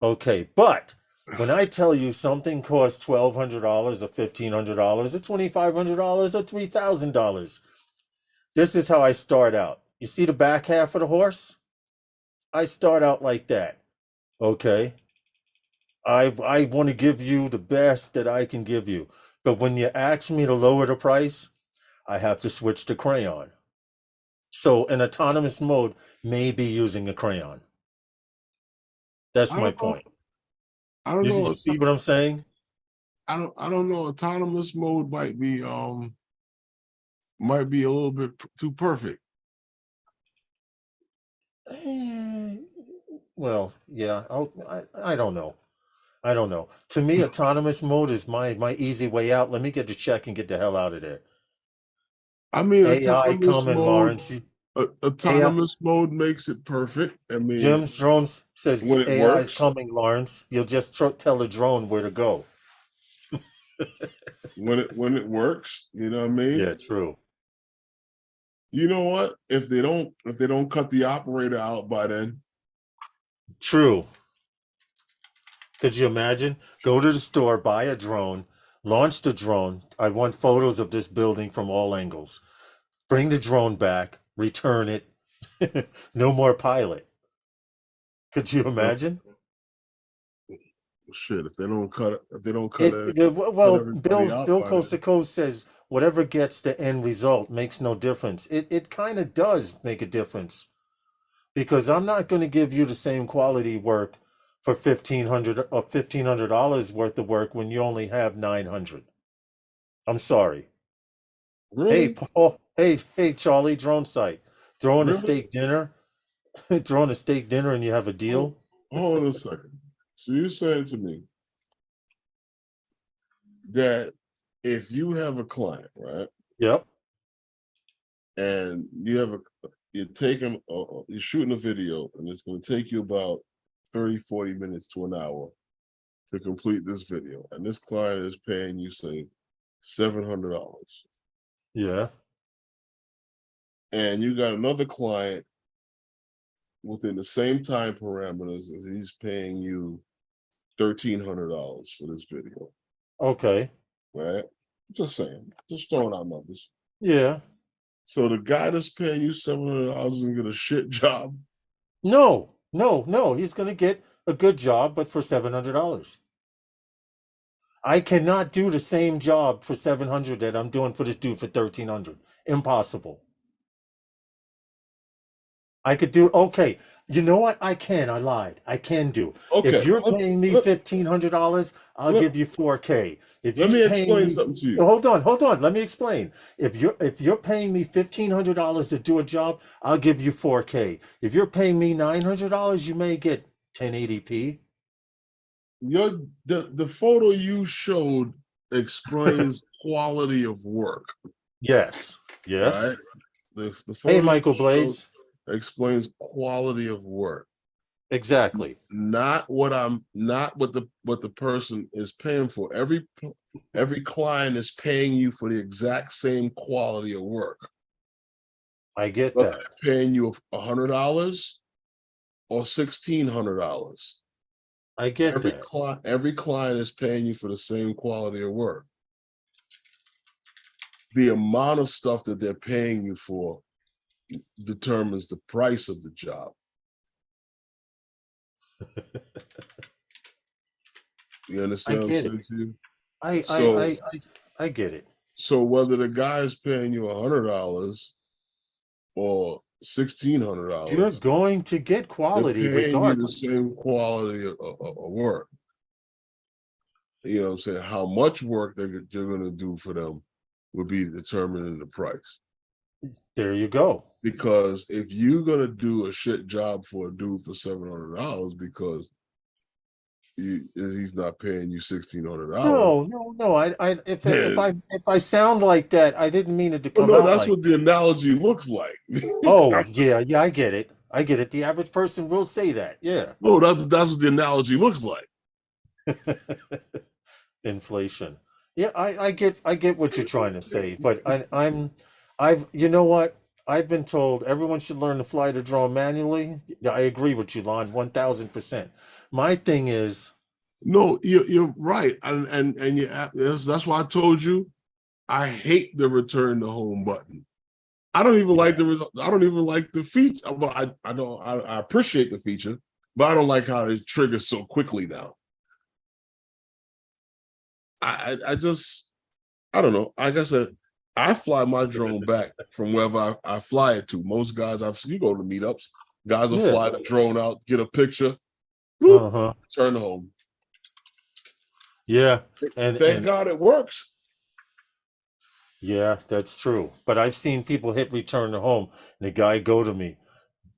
Okay, but when I tell you something costs $1,200 or $1,500 or $2,500 or $3,000, this is how I start out. You see the back half of the horse? I start out like that. Okay, I want to give you the best that I can give you, but when you ask me to lower the price, I have to switch to crayon. So an autonomous mode may be using a crayon. That's I my don't know. point. I don't You know. see what I'm saying? I don't know. Autonomous mode might be a little bit too perfect. Well, yeah. I don't know. I don't know. To me, autonomous mode is my easy way out. Let me get the check and get the hell out of there. I mean, AI coming, Lawrence. AI, autonomous mode makes it perfect. I mean, Jim Jones says when it AI is works, coming, Lawrence. You'll just tell the drone where to go. when it works, you know what I mean? Yeah, true. You know what? If they don't cut the operator out by then, True. Could you imagine? Go to the store, buy a drone, launch the drone. I want photos of this building from all angles. Bring the drone back, return it. No more pilot. Could you uh, imagine? shit. If they don't cut Well, everybody out Bill by Coast to then, Coast says whatever gets the end result makes no difference. It kind of does make a difference, because I'm not going to give you the same quality work for $1,500 worth of work when you only have 900. I'm sorry. Hey, really, Paul. Hey, Charlie, drone site. Throwing a really. steak dinner, throwing a steak dinner, and you have a Hold, deal. hold on a second. So you're saying to me that if you have a client, right, Yep. and you're shooting a video, and it's going to take you about 30, 40 minutes to an hour to complete this video, and this client is paying you, say, $700, Yeah. and you got another client within the same time parameters, and he's paying you $1,300 for this video, Okay. right? Just saying, just throwing out numbers. Yeah. So the guy that's paying you $700 is gonna get a shit job. No. He's going to get a good job, but for $700. I cannot do the same job for 700 that I'm doing for this dude for 1300. Impossible. I could do okay. You know what? I can. I lied. I can do. If Okay, you're paying me $1,500, I'll let, give you 4K. If let you're me paying explain me, something to you. hold on. Let me explain. If you're paying me $1,500 to do a job, I'll give you 4K. If you're paying me $900, you may get 1080p. The photo you showed explains quality of work, Yes. right? Yes. The Hey, photo you Michael showed Blades. explains quality of work, Exactly. not what the person is paying for. Every client is paying you for the exact same quality of work, I get whether that. they're paying you $100 or $1,600. I get that. Every client is paying you for the same quality of work. The amount of stuff that they're paying you for determines the price of the job. You I understand what I'm get it. saying to you? I I So, I I, I get it. so whether the guy is paying you $100 or You're $1,600, going to get they're quality paying you the regardless. same quality of work. You know what I'm saying? How much work you're going to do for them will be determining the price. There you go. Because if you're going to do a shit job for a dude for $700 because he's not paying you $1,600, No. then If I sound like that, I didn't mean it to well, come no, out that's like what the that. analogy looks like. Oh I'm yeah, just, yeah, I get it. I get it. The average person will say that. Yeah. no, that's what the analogy looks like. Inflation. Yeah, I get what you're trying to say, but I've you know what? I've been told everyone should learn to fly the drone manually. Yeah, I agree with you, Lon, 1000%. My thing is, No, you're right, and that's why I told you I hate the return to home button. yeah, I don't even like the feature. Well, I don't I appreciate the feature, but I don't like how it triggers so quickly now. I just I don't know. Like I said, I fly my drone back from wherever I fly it to. Most guys I've seen, you go to meetups, guys will yeah, fly the drone out, get a picture, whoop, uh-huh, turn home. yeah, and Thank and God it works. yeah, that's true. But I've seen people hit return to home, and the guy go to me,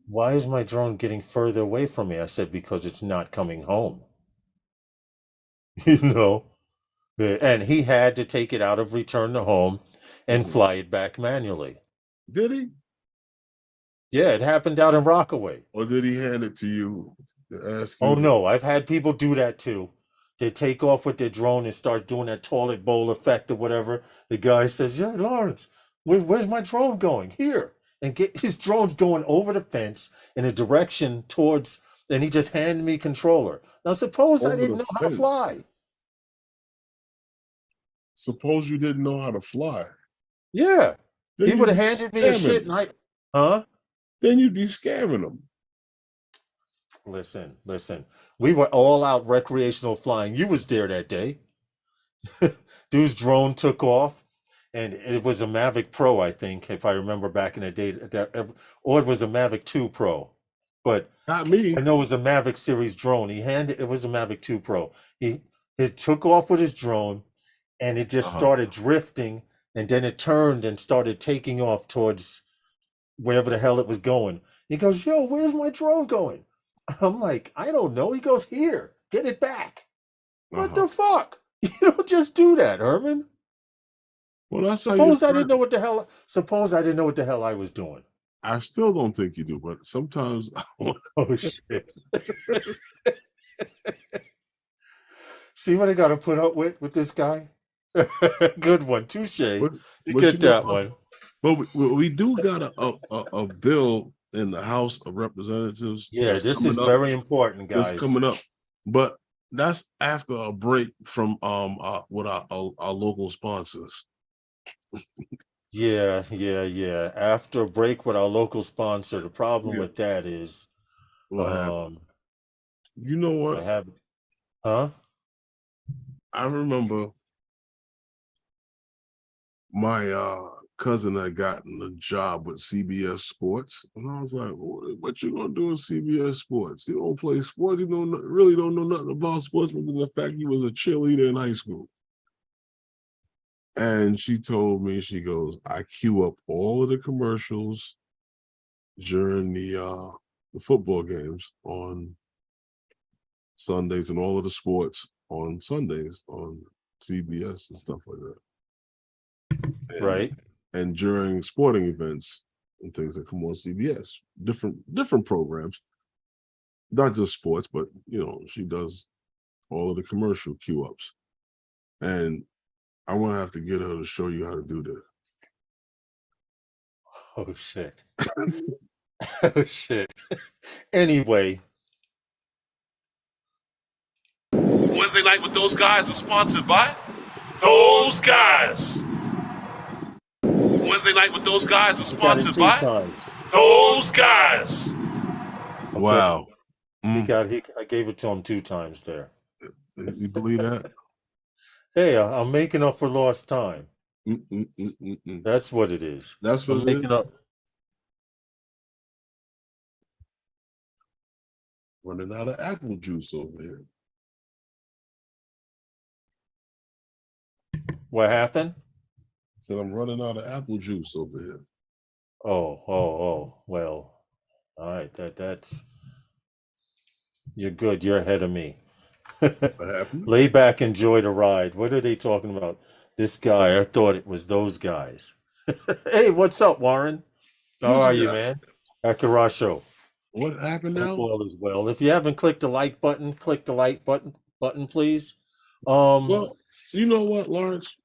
"Why is my drone getting further away from me?" I said, "Because it's not coming home." You know. Yeah, and he had to take it out of return to home and Mhm. fly it back manually. Did he? Yeah, it happened out in Rockaway. Or did he hand it to you to ask Oh you to? no, I've had people do that too. They take off with their drone and start doing that toilet bowl effect or whatever. The guy says, "Yeah, Lawrence, where's my drone going? Here." And get his drone's going over the fence in a direction towards, and he just handed me controller. Now suppose I Over didn't the know how to fence. fly. Suppose you didn't know how to fly. Yeah. He Then would you'd have be handed me his scamming shit and them. huh? Then you'd be scamming them. Listen. We were all out recreational flying. You was there that day. Dude's drone took off, and it was a Mavic Pro, I think, if I remember back in the day. Or it was a Mavic 2 Pro. But Not I me. know it was a Mavic series drone. It was a Mavic 2 Pro. He took off with his drone, and it just Uh-huh. started drifting, and then it turned and started taking off towards wherever the hell it was going. He goes, "Yo, where's my drone going?" I'm like, "I don't know." He goes, "Here, get it back." What Uh-huh. the fuck? You don't just do that, Herman. Well, that's how you Suppose I didn't start. know what the hell. Suppose I didn't know what the hell I was doing. I still don't think you do, but sometimes Oh shit! See what I got to put up with this guy? Good one, touche. but You but you get that know, one. but we do got a bill in the House of Representatives Yeah, this is very important, that's guys. coming up, but that's after a break from with our local sponsors. Yeah. After a break with our local sponsor, the problem Yeah, with that is, what happened? um, You know I what? have, huh? I remember my cousin had gotten a job with CBS Sports, and I was like, "What you gonna do with CBS Sports? You don't play sports. You don't really don't know nothing about sports, other than the fact you was a cheerleader in high school." And she told me, she goes, "I queue up all of the commercials during the football games on Sundays and all of the sports on Sundays on CBS and stuff like that." Right. And during sporting events and things that come on CBS, different programs, not just sports, but she does all of the commercial queue ups. And I want to have to get her to show you how to do this. Oh shit. Oh shit. Anyway, Wednesday Night with Those Guys is sponsored by Those Guys. Wednesday Night with Those Guys is I got it sponsored two by times. Those Guys. Okay. Wow. I gave it to him 2 times there. You believe that? Hey, I'm making up for lost time. Mm-mm-mm-mm-mm. That's what it is. That's what I'm it making is? up. Running out of apple juice over here. What happened? Said I'm running out of apple juice over here. Oh. Well, all right. That's you're good. You're ahead of me. What happened? Lay back, enjoy the ride. What are they talking about? This guy, I thought it was those guys. Hey, what's up, Warren? How Which are you, guy? man? Akarasho. What happened now? Hope all is well. If you haven't clicked the like button, click the like button, please. Well, you know what, Lawrence?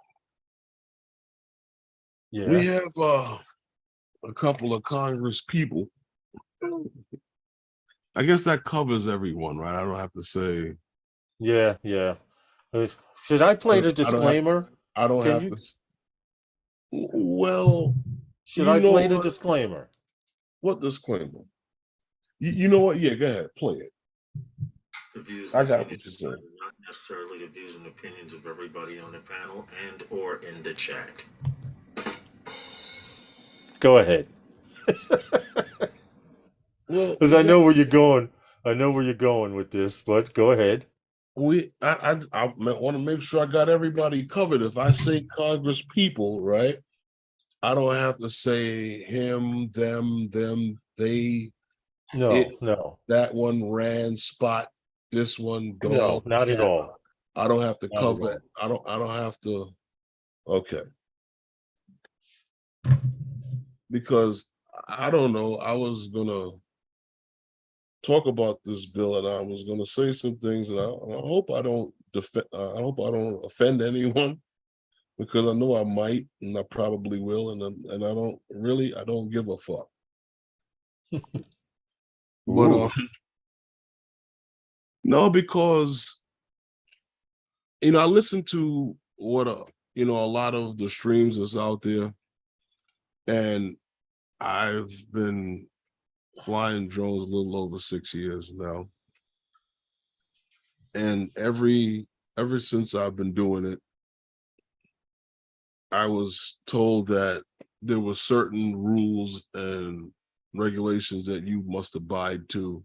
Yeah. We have a couple of Congress people. I guess that covers everyone, right? I don't have to say. Yeah. Should I play the disclaimer? I don't Can have you? to. Well, Should you I know play the what? disclaimer? What disclaimer? You know what? Yeah, go ahead, play it. The views I and got what opinions you're are saying. not necessarily the views and opinions of everybody on the panel and or in the chat. Go ahead. Well, Because I know where you're going. I know where you're going with this, but go ahead. I want to make sure I got everybody covered. If I say Congress people, right? I don't have to say him, them, they, it, No, that one ran spot, this one dog. not at cat. all. I don't have to Not at cover it. I don't have to. Okay. Because I don't know. I was gonna talk about this bill, and I was gonna say some things, and I hope I don't I hope I don't offend anyone, because I know I might, and I probably will, and I don't give a fuck. But Ooh. no, because I listen to what a lot of the streams that's out there, and I've been flying drones a little over 6 years now, and ever since I've been doing it, I was told that there were certain rules and regulations that you must abide to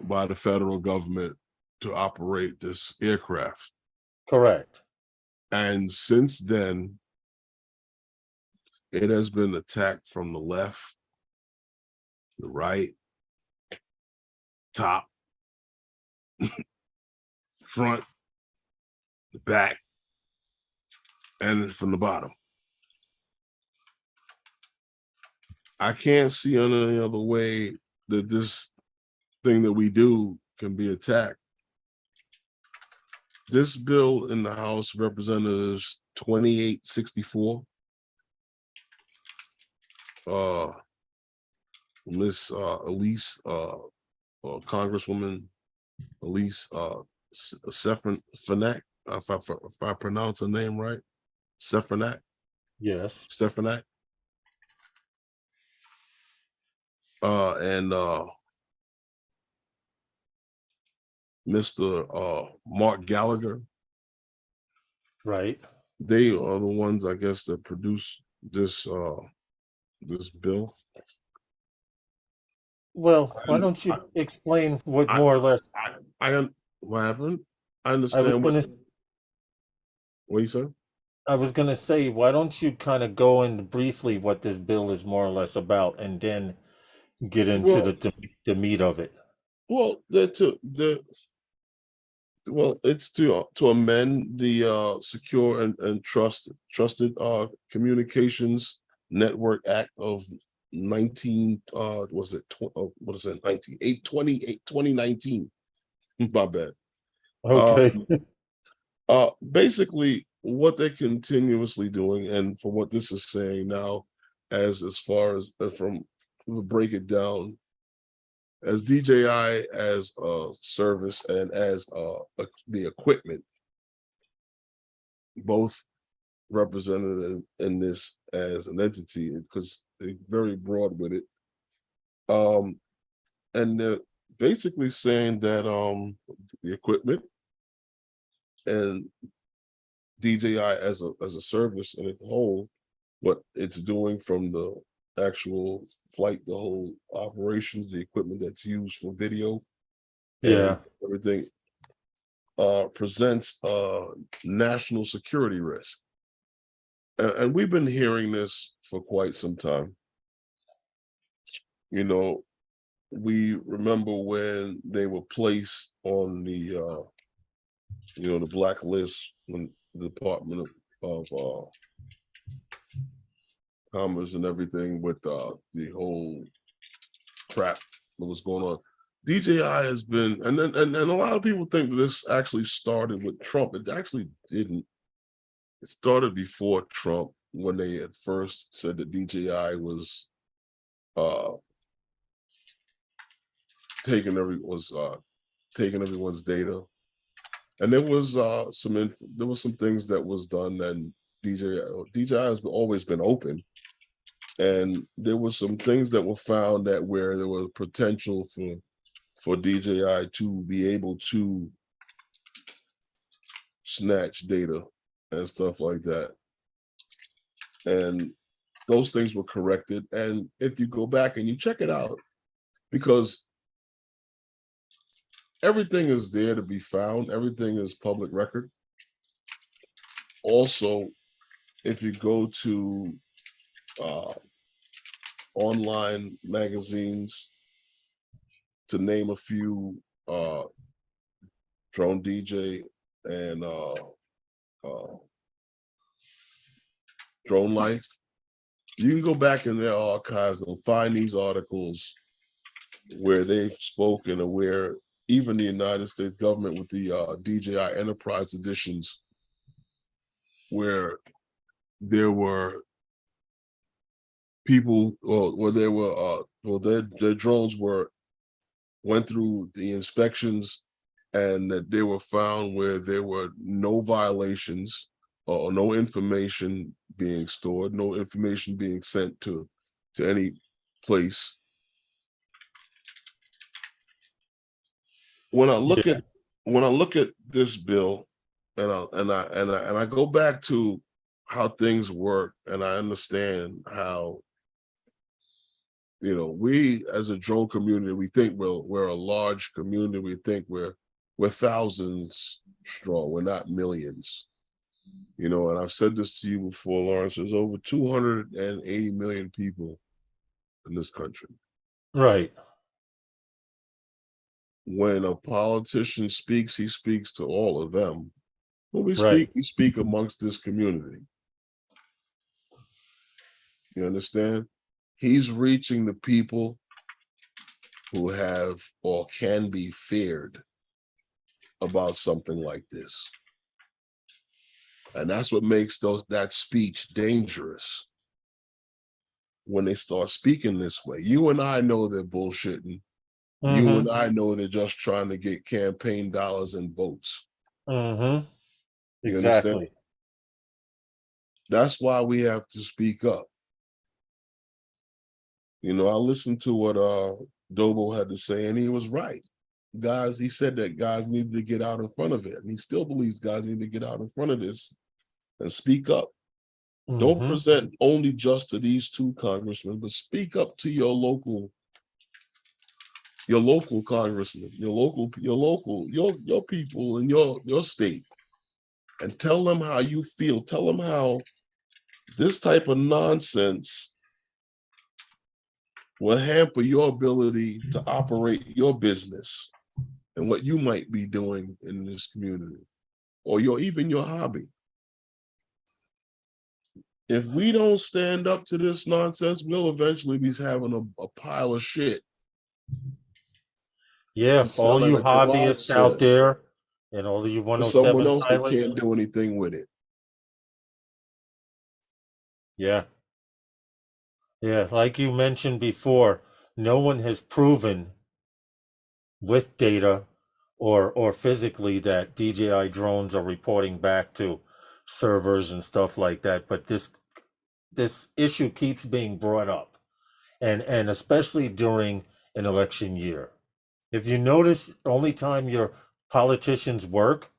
by the federal government to operate this aircraft. Correct. And since then, it has been attacked from the left, the right, top, front, the back, and from the bottom. I can't see any other way that this thing that we do can be attacked. This bill in the House of Representatives 2864, Miss Elise, Congresswoman Elise Stefanik, if I pronounce her name right, Stefanik, Yes. and Mr. Mark Gallagher, Right. They are the ones, I guess, that produce this this bill. Well, why And don't you explain what I, more or less what happened? I I was understand gonna what you said. I was gonna say, why don't you kind of go into briefly what this bill is more or less about, and then get into Well, the meat of it. well, it's to amend the Secure and Trusted Communications Network Act of 19 was it what is it 2019. My bad. Okay. Um Basically what they're continuously doing, and for what this is saying now, as far as from we'll break it down, as DJI as a service and as the equipment, both represented in this as an entity, because they're very broad with it. And they're basically saying that the equipment and DJI as a service in its whole, what it's doing from the actual flight, the whole operations, the equipment that's used for video and Yeah. everything, presents a national security risk. And we've been hearing this for quite some time. You know, we remember when they were placed on the blacklist when the Department of Commerce and everything, with the whole crap that was going on. DJI has been, and a lot of people think that this actually started with Trump. It actually didn't. It started before Trump, when they at first said that DJI was uh taking everyone's data. And there was there was some things that was done, and DJI has always been open, and there was some things that were found that where there was potential for DJI to be able to snatch data and stuff like that. And those things were corrected. And if you go back and you check it out, because everything is there to be found, everything is public record. Also, if you go to uh, online magazines, to name a few, Drone DJ and uh, Drone Life, you can go back in their archives and find these articles where they've spoken, or where even the United States government with the DJI Enterprise editions, where there were people, or where there were their drones went through the inspections, and that they were found where there were no violations, or no information being stored, no information being sent to any place. When I look Yeah. at this bill, and I go back to how things work, and I understand how, we as a drone community, we think we're a large community. We think we're thousands strong. We're not millions. And I've said this to you before, Lawrence. There's over 280 million people in this country. Right. When a politician speaks, he speaks to all of them. When Right. we speak amongst this community. You understand? He's reaching the people who have or can be feared about something like this. And that's what makes that speech dangerous. When they start speaking this way, you and I know they're bullshitting. You and Mm-hmm. I know they're just trying to get campaign dollars and votes. Mm-hmm. You understand? Exactly. That's why we have to speak up. I listened to what Dobo had to say, and he was right. Guys, he said that guys needed to get out in front of it, and he still believes guys need to get out in front of this and speak up. Don't present only just to these two congressmen, but speak up to your local congressman, your people in your state, and tell them how you feel. Tell them how this type of nonsense will hamper your ability to operate your business and what you might be doing in this community, or even your hobby. If we don't stand up to this nonsense, we'll eventually be having a pile of shit. Yeah, to all sell at you a garage hobbyists out sale there and all of you for someone 107 else that pilots. can't do anything with it. Yeah. Yeah, like you mentioned before, no one has proven with data or physically that DJI drones are reporting back to servers and stuff like that. But this issue keeps being brought up, and especially during an election year. If you notice, only time your politicians work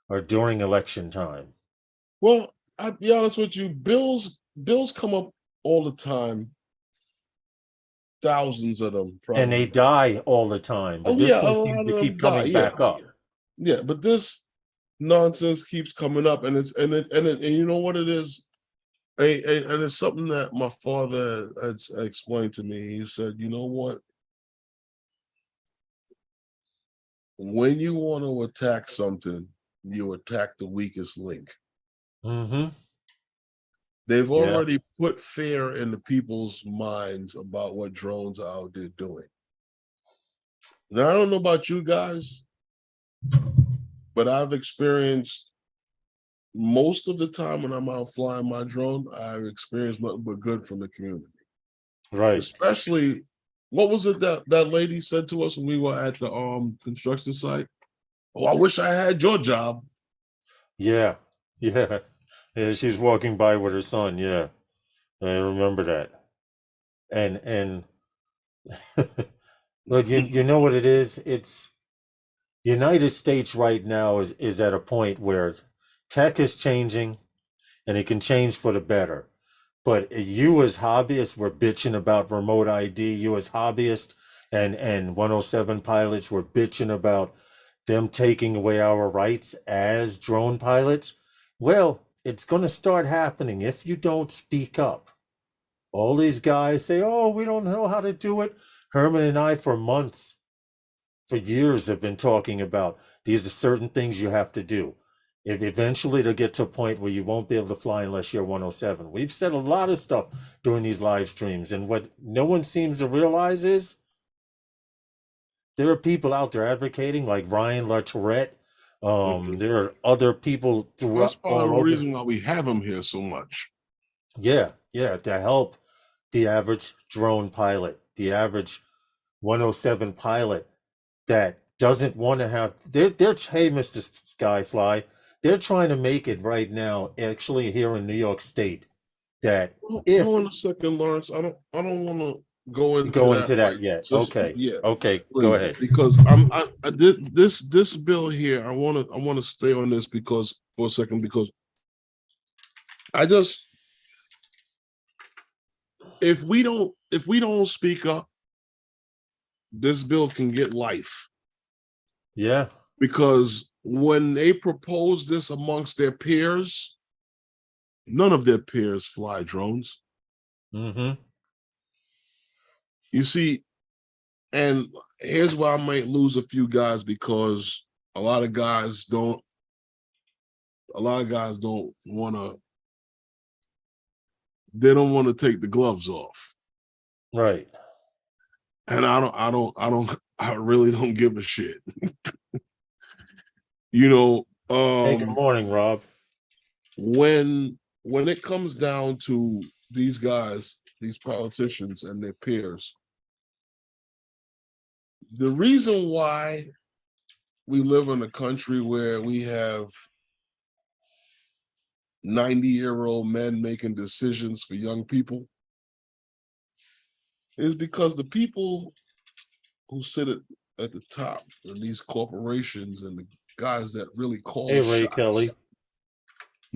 are during election time. Well, I'll be honest with you, bills come up all the time. Thousands of them, probably. And they die all the time. But Oh this yeah, a one lot seems of to them keep die. coming back up. Yeah, but this nonsense keeps coming up, and and you know what it is, and it's something that my father had explained to me. He said, you know what? When you want to attack something, you attack the weakest link. Mm-hmm. They've Yeah. already put fear in the people's minds about what drones are out there doing. Now, I don't know about you guys, but I've experienced most of the time when I'm out flying my drone, I've experienced nothing but good from the community. Right. Especially, what was it that lady said to us when we were at the construction site? Oh, I wish I had your job. Yeah. Yeah. Yeah. She's walking by with her son. Yeah. I remember that. And but you know what it is? It's United States right now is at a point where tech is changing and it can change for the better. But you as hobbyists were bitching about remote ID. You as hobbyists and 107 pilots were bitching about them taking away our rights as drone pilots. Well, it's going to start happening if you don't speak up. All these guys say, oh, we don't know how to do it. Herman and I, for months, for years, have been talking about these are certain things you have to do. If eventually they'll get to a point where you won't be able to fly unless you're 107. We've said a lot of stuff during these live streams, and what no one seems to realize is there are people out there advocating, like Ryan LaTourette. There are other people That's throughout part of all the over. reason why we have him here so much. Yeah, to help the average drone pilot, the average 107 pilot that doesn't want to have. They're hey, Mr. Skyfly, they're trying to make it right now, actually here in New York State. That if hold on a second, Lawrence, I don't want to go into that yet. Just, Okay. yeah. Okay. Please, go ahead. because I did this bill here. I want to stay on this because for a second, because I just if we don't speak up, this bill can get life. Yeah. Because when they propose this amongst their peers, none of their peers fly drones. Mm-hmm. You see, and here's why I might lose a few guys, because a lot of guys don't want to. They don't want to take the gloves off. Right. And I really don't give a shit. You know, Hey, good morning, Rob. when it comes down to these guys, these politicians and their peers, the reason why we live in a country where we have 90-year-old men making decisions for young people is because the people who sit at the top of these corporations and the guys that really call Hey, the Ray shots, Kelly.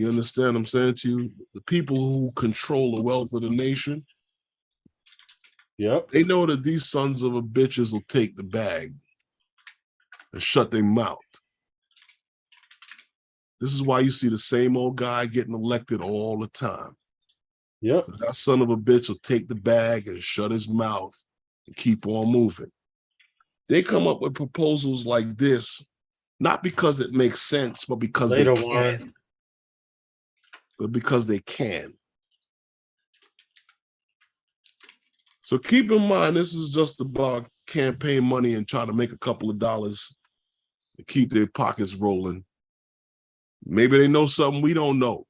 You understand what I'm saying to you? The people who control the wealth of the nation, Yep. they know that these sons of a bitches will take the bag and shut their mouth. This is why you see the same old guy getting elected all the time. Yep. That son of a bitch will take the bag and shut his mouth and keep on moving. They come up with proposals like this, not because it makes sense, but because Later, they Warren. can. But because they can. So keep in mind, this is just about campaign money and trying to make a couple of dollars to keep their pockets rolling. Maybe they know something we don't know.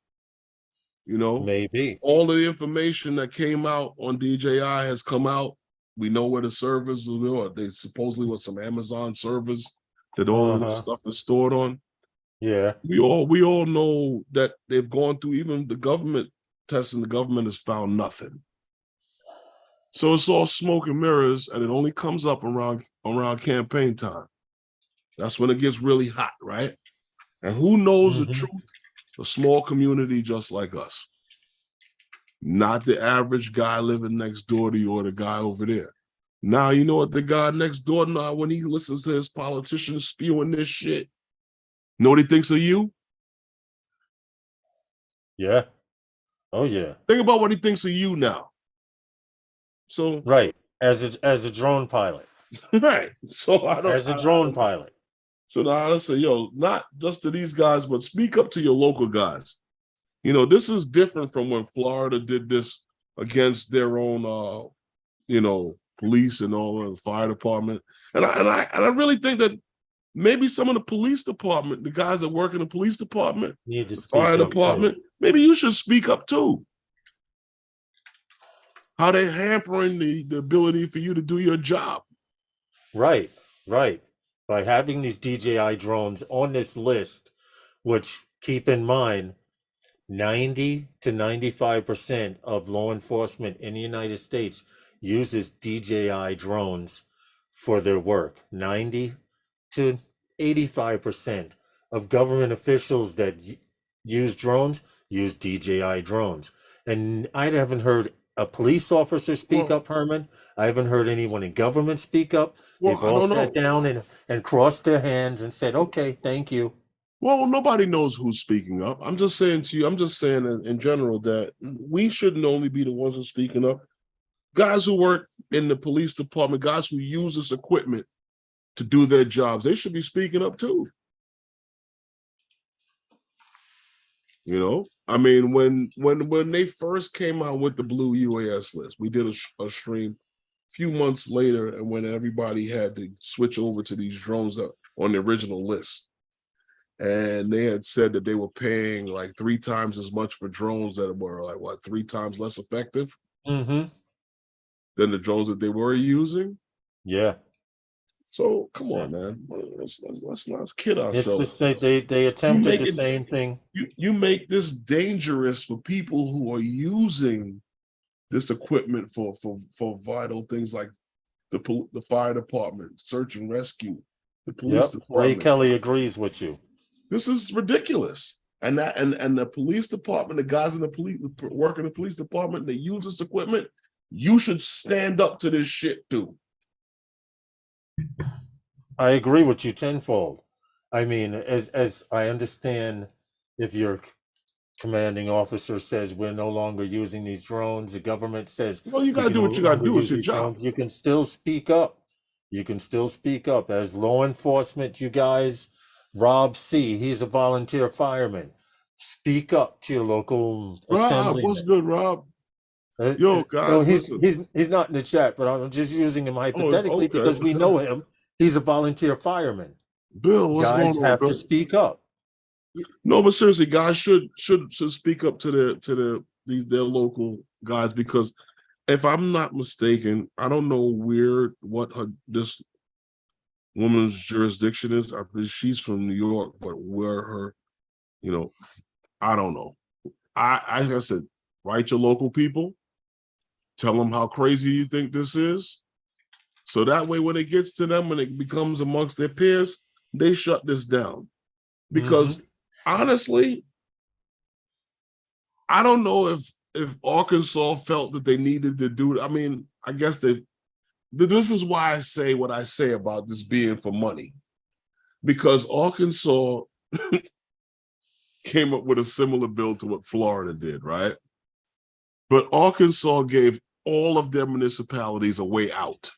You know, Maybe. all of the information that came out on DJI has come out. We know where the servers are. They supposedly were some Amazon servers that all of this stuff is stored on. Yeah. We all know that they've gone through even the government testing. The government has found nothing. So it's all smoke and mirrors, and it only comes up around campaign time. That's when it gets really hot, right? And who knows the truth? A small community just like us. Not the average guy living next door to you or the guy over there. Now, you know what the guy next door, now when he listens to his politicians spewing this shit, know what he thinks of you? Yeah. Oh yeah. Think about what he thinks of you now. So right, as a drone pilot. Right. So as a drone pilot. So now I say, yo, not just to these guys, but speak up to your local guys. You know, this is different from when Florida did this against their own, police and all the fire department. And I really think that maybe some of the police department, the guys that work in the police department, need to the speak fire up department, too. maybe you should speak up too. How they're hampering the ability for you to do your job. Right. By having these DJI drones on this list, which keep in mind, 90 to 95% of law enforcement in the United States uses DJI drones for their work. 90 to 85% of government officials that use drones use DJI drones. And I haven't heard a police officer speak up, Herman. I haven't heard anyone in government speak up. They've all sat down and crossed their hands and said, okay, thank you. Well, nobody knows who's speaking up. I'm just saying to you, I'm just saying in general that we shouldn't only be the ones who are speaking up. Guys who work in the police department, guys who use this equipment to do their jobs, they should be speaking up too. You know, I mean, when they first came out with the blue UAS list, we did a stream a few months later, and when everybody had to switch over to these drones on the original list. And they had said that they were paying like 3 times as much for drones that were like, what, 3 times less effective than the drones that they were using. Yeah. So come on, man. Let's not kid ourselves. It's just say they attempted the same thing. You make this dangerous for people who are using this equipment for vital things like the fire department, search and rescue, the police department. Ray Kelly agrees with you. This is ridiculous. And the police department, the guys in the police work in the police department, they use this equipment. You should stand up to this shit too. I agree with you tenfold. I mean, as I understand, if your commanding officer says we're no longer using these drones, the government says, well, you got to do what you got to do. It's your job. Drones, you can still speak up. You can still speak up as law enforcement. You guys. Rob C., he's a volunteer fireman. Speak up to your local assemblyman. Rob, what's good, Rob? Yo, guys, he's not in the chat, but I'm just using him hypothetically because we know him. He's a volunteer fireman. Bill, what's going on? Guys have to speak up. No, but seriously, guys should speak up to their local guys, because if I'm not mistaken, I don't know what this woman's jurisdiction is. I believe she's from New York, but where her, I don't know. I said, write your local people, tell them how crazy you think this is, so that way when it gets to them, when it becomes amongst their peers, they shut this down. Because honestly, I don't know if Arkansas felt that they needed to do it. I mean, I guess they. This is why I say what I say about this being for money, because Arkansas came up with a similar bill to what Florida did, right? But Arkansas gave all of their municipalities a way out.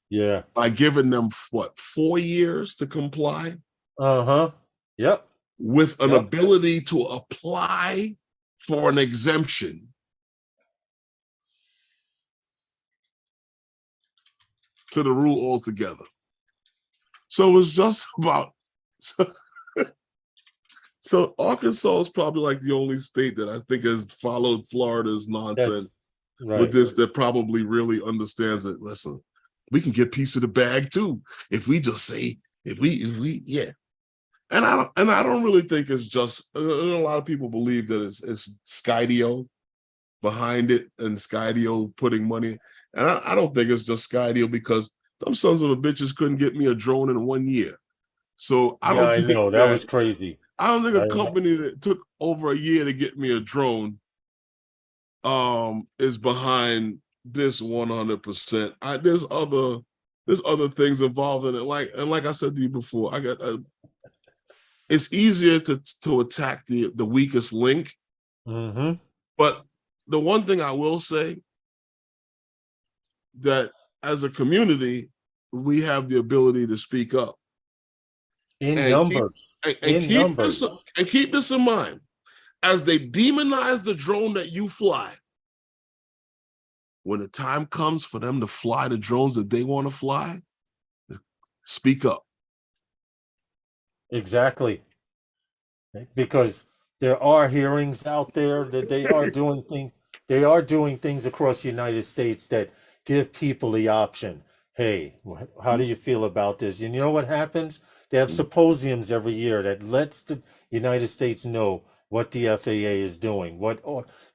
Yeah. By giving them, what, 4 years to comply? Uh-huh. Yep. With an ability to apply for an exemption. To the rule altogether. So it's just about, so Arkansas is probably like the only state that I think has followed Florida's nonsense with this, that probably really understands that, listen, we can get a piece of the bag too. If we just say, if we, yeah. And I don't really think it's just, a lot of people believe that it's Skydio behind it and Skydio putting money. And I don't think it's just Skydio, because them sons of a bitches couldn't get me a drone in 1 year. So I don't think know that was crazy. I don't think a company that took over a year to get me a drone is behind this 100%. There's other things involved in it. Like I said to you before, it's easier to attack the weakest link. Mm-hmm. But the one thing I will say, that as a community, we have the ability to speak up. In numbers. Keep this in mind. As they demonize the drone that you fly, when the time comes for them to fly the drones that they want to fly, speak up. Exactly. Because there are hearings out there that they are doing things across the United States that give people the option. Hey, how do you feel about this? And you know what happens? They have symposiums every year that lets the United States know what the FAA is doing, what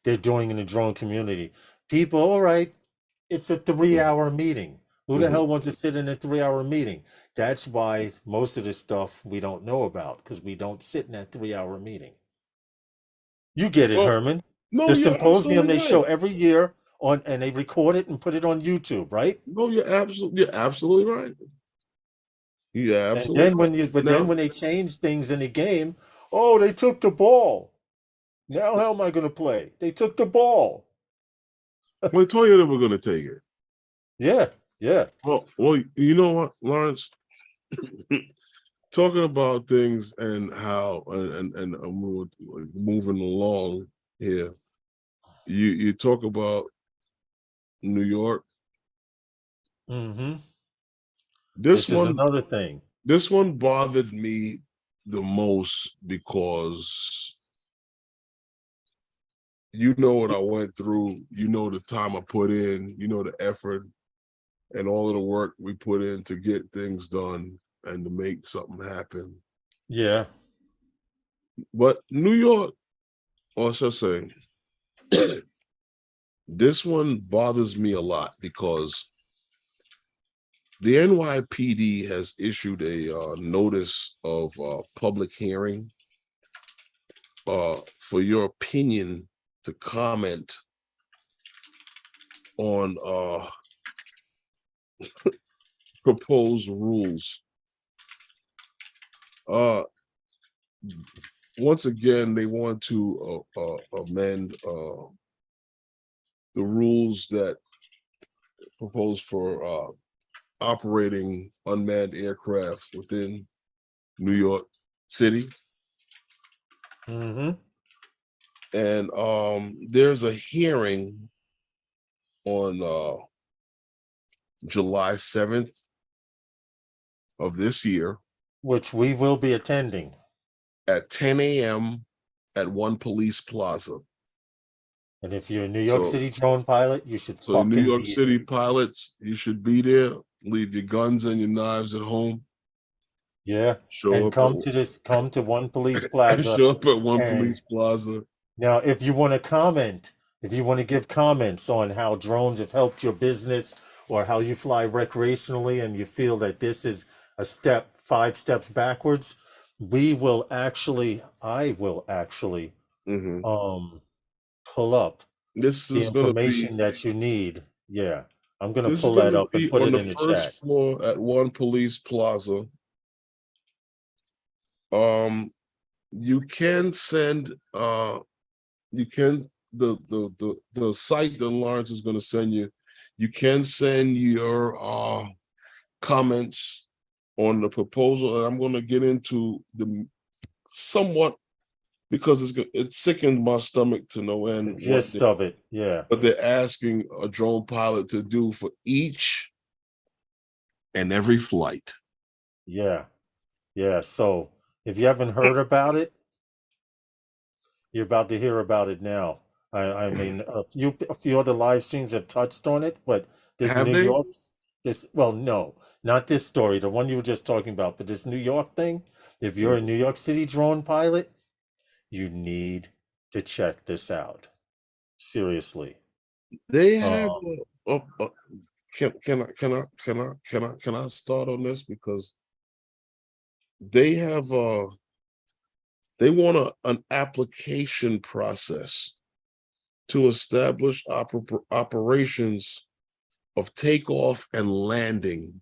they're doing in the drone community. People, all right, it's a 3-hour meeting. Who the hell wants to sit in a 3-hour meeting? That's why most of this stuff we don't know about, because we don't sit in that 3-hour meeting. You get it, Herman. No, the symposium they right. show every year and they record it and put it on YouTube, right? No, you're absolutely right. Yeah, absolutely. And then when they change things in the game, oh, they took the ball. Now how am I going to play? They took the ball. Well, they told you they were going to take it. Yeah. Well, you know what, Lawrence? Talking about things and how and we're moving along here. You talk about New York. Mm-hmm. This is another thing. This one bothered me the most because you know what I went through, you know the time I put in, you know the effort and all of the work we put in to get things done and to make something happen. Yeah. But New York, or should I say, this one bothers me a lot because the NYPD has issued a notice of public hearing for your opinion to comment on proposed rules. Once again, they want to amend the rules that proposed for operating unmanned aircraft within New York City. Mm-hmm. And there's a hearing on July 7th of this year, which we will be attending at 10 a.m. at One Police Plaza. And if you're a New York City drone pilot, you should fucking New York City pilots, you should be there. Leave your guns and your knives at home. Yeah. Show and up come to One Police Plaza. Show up at One Police Plaza. Now, if you want to comment, if you want to give comments on how drones have helped your business or how you fly recreationally and you feel that this is a 5 steps backwards, I will actually Mhm. pull up This the is gonna be information that you need. Yeah, I'm gonna this is pull that gonna up and be put on it the in the chat. first floor at one police plaza. You can send you can the site that Lawrence is going to send you, you can send your comments on the proposal, and I'm going to get into the somewhat because it sickened my stomach to no The end gist of it. Yeah, what they're asking a drone pilot to do for each and every flight. yeah, yeah. So if you haven't heard about it, you're about to hear about it now. I mean, a few other live streams have touched on it, but this Have New they? York's this well, no, not this story, the one you were just talking about, but this New York thing. If you're a New York City drone pilot, you need to check this out. Seriously. They have Um, can I start on this because they have they want an application process to establish operations of takeoff and landing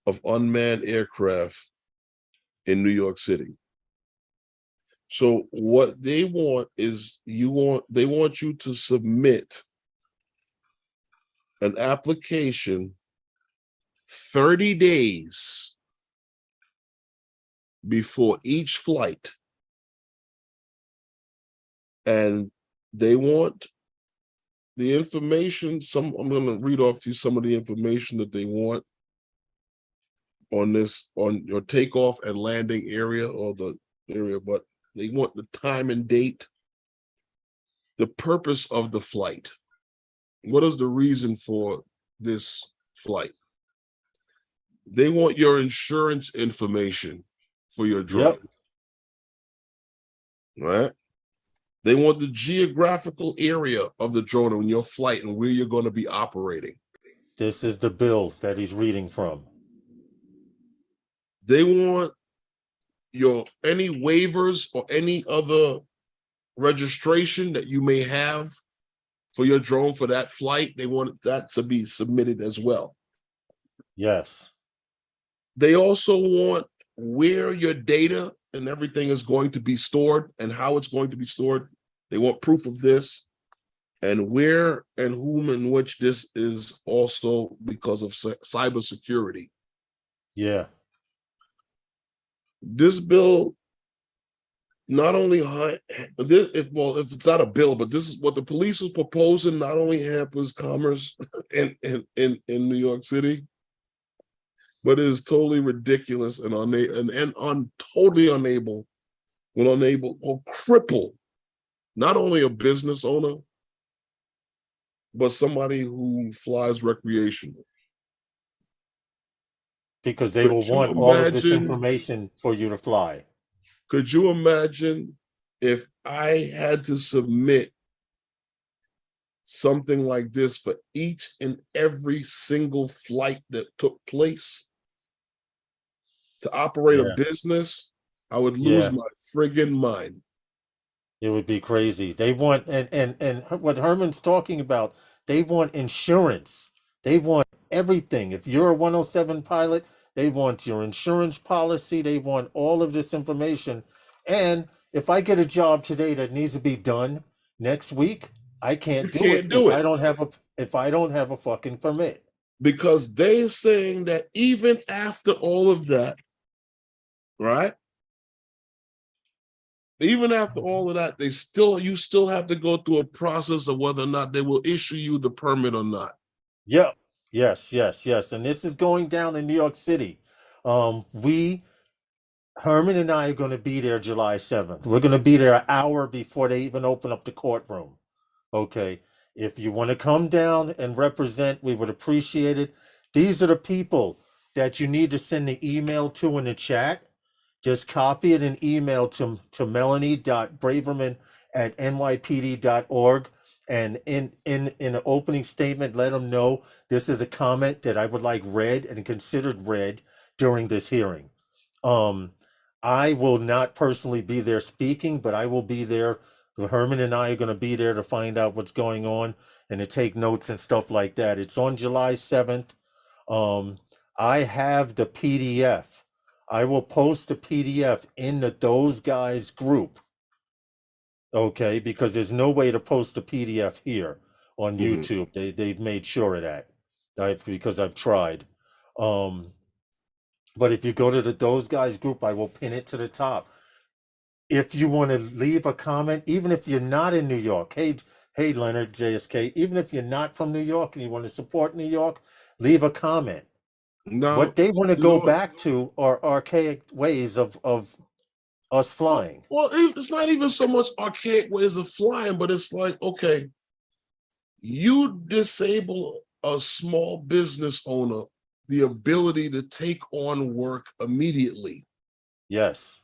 of unmanned aircraft in New York City. So what they want is they want you to submit an application 30 days before each flight, and they want the information. I'm going to read off to you some of the information that they want on your takeoff and landing area or the area, but they want the time and date, the purpose of the flight. What is the reason for this flight? They want your insurance information for your drone, yep, right? They want the geographical area of the drone on your flight and where you're going to be operating. this is the bill that he's reading from. They want your any waivers or any other registration that you may have for your drone for that flight. They want that to be submitted as well. Yes. They also want where your data and everything is going to be stored and how it's going to be stored. They want proof of this and where and whom and which this is also because of cybersecurity. Yeah. This bill not only if it's not a bill, but this is what the police is proposing. Not only hampers commerce in New York City, but it is totally ridiculous and totally unable or cripple not only a business owner, but somebody who flies recreational. Because they Could will you want all of this imagine? information for you to fly. Could you imagine if I had to submit something like this for each and every single flight that took place to operate a Yeah. business? I would lose Yeah. my friggin' mind. It would be crazy. They want and what Herman's talking about, they want insurance. They want everything. If you're a 107 pilot, they want your insurance policy. They want all of this information. And if I get a job today that needs to be done next week, I You can't do it can't do it if I don't have a fucking permit. because they're saying that even after all of that, right? Even after all of that, you still have to go through a process of whether or not they will issue you the permit or not. Yep. Yes, yes, yes. And this is going down in New York City. We Herman and I are going to be there July 7th. We're going to be there an hour before they even open up the courtroom. Okay. If you want to come down and represent, we would appreciate it. These are the people that you need to send the email to in the chat. Just copy it and email to melanie.braverman@nypd.org. And in an opening statement, let them know this is a comment that I would like read and considered read during this hearing. Um, I will not personally be there speaking, but I will be there. Herman and I are going to be there to find out what's going on and to take notes and stuff like that. It's on July 7th. Um, I have the PDF. I will post the PDF in the Those Guys group. Okay, because there's no way to post a PDF here on Mhm. YouTube. They've made sure of that. Because I've tried. But if you go to the Those Guys group, I will pin it to the top. If you want to leave a comment, even if you're not in New York, hey Leonard JSK, even if you're not from New York and you want to support New York, leave a comment. Now, What they want to you go know what? back to are archaic ways of us flying. Well, it's not even so much archaic ways of flying, but it's like, okay, you disable a small business owner the ability to take on work immediately. Yes.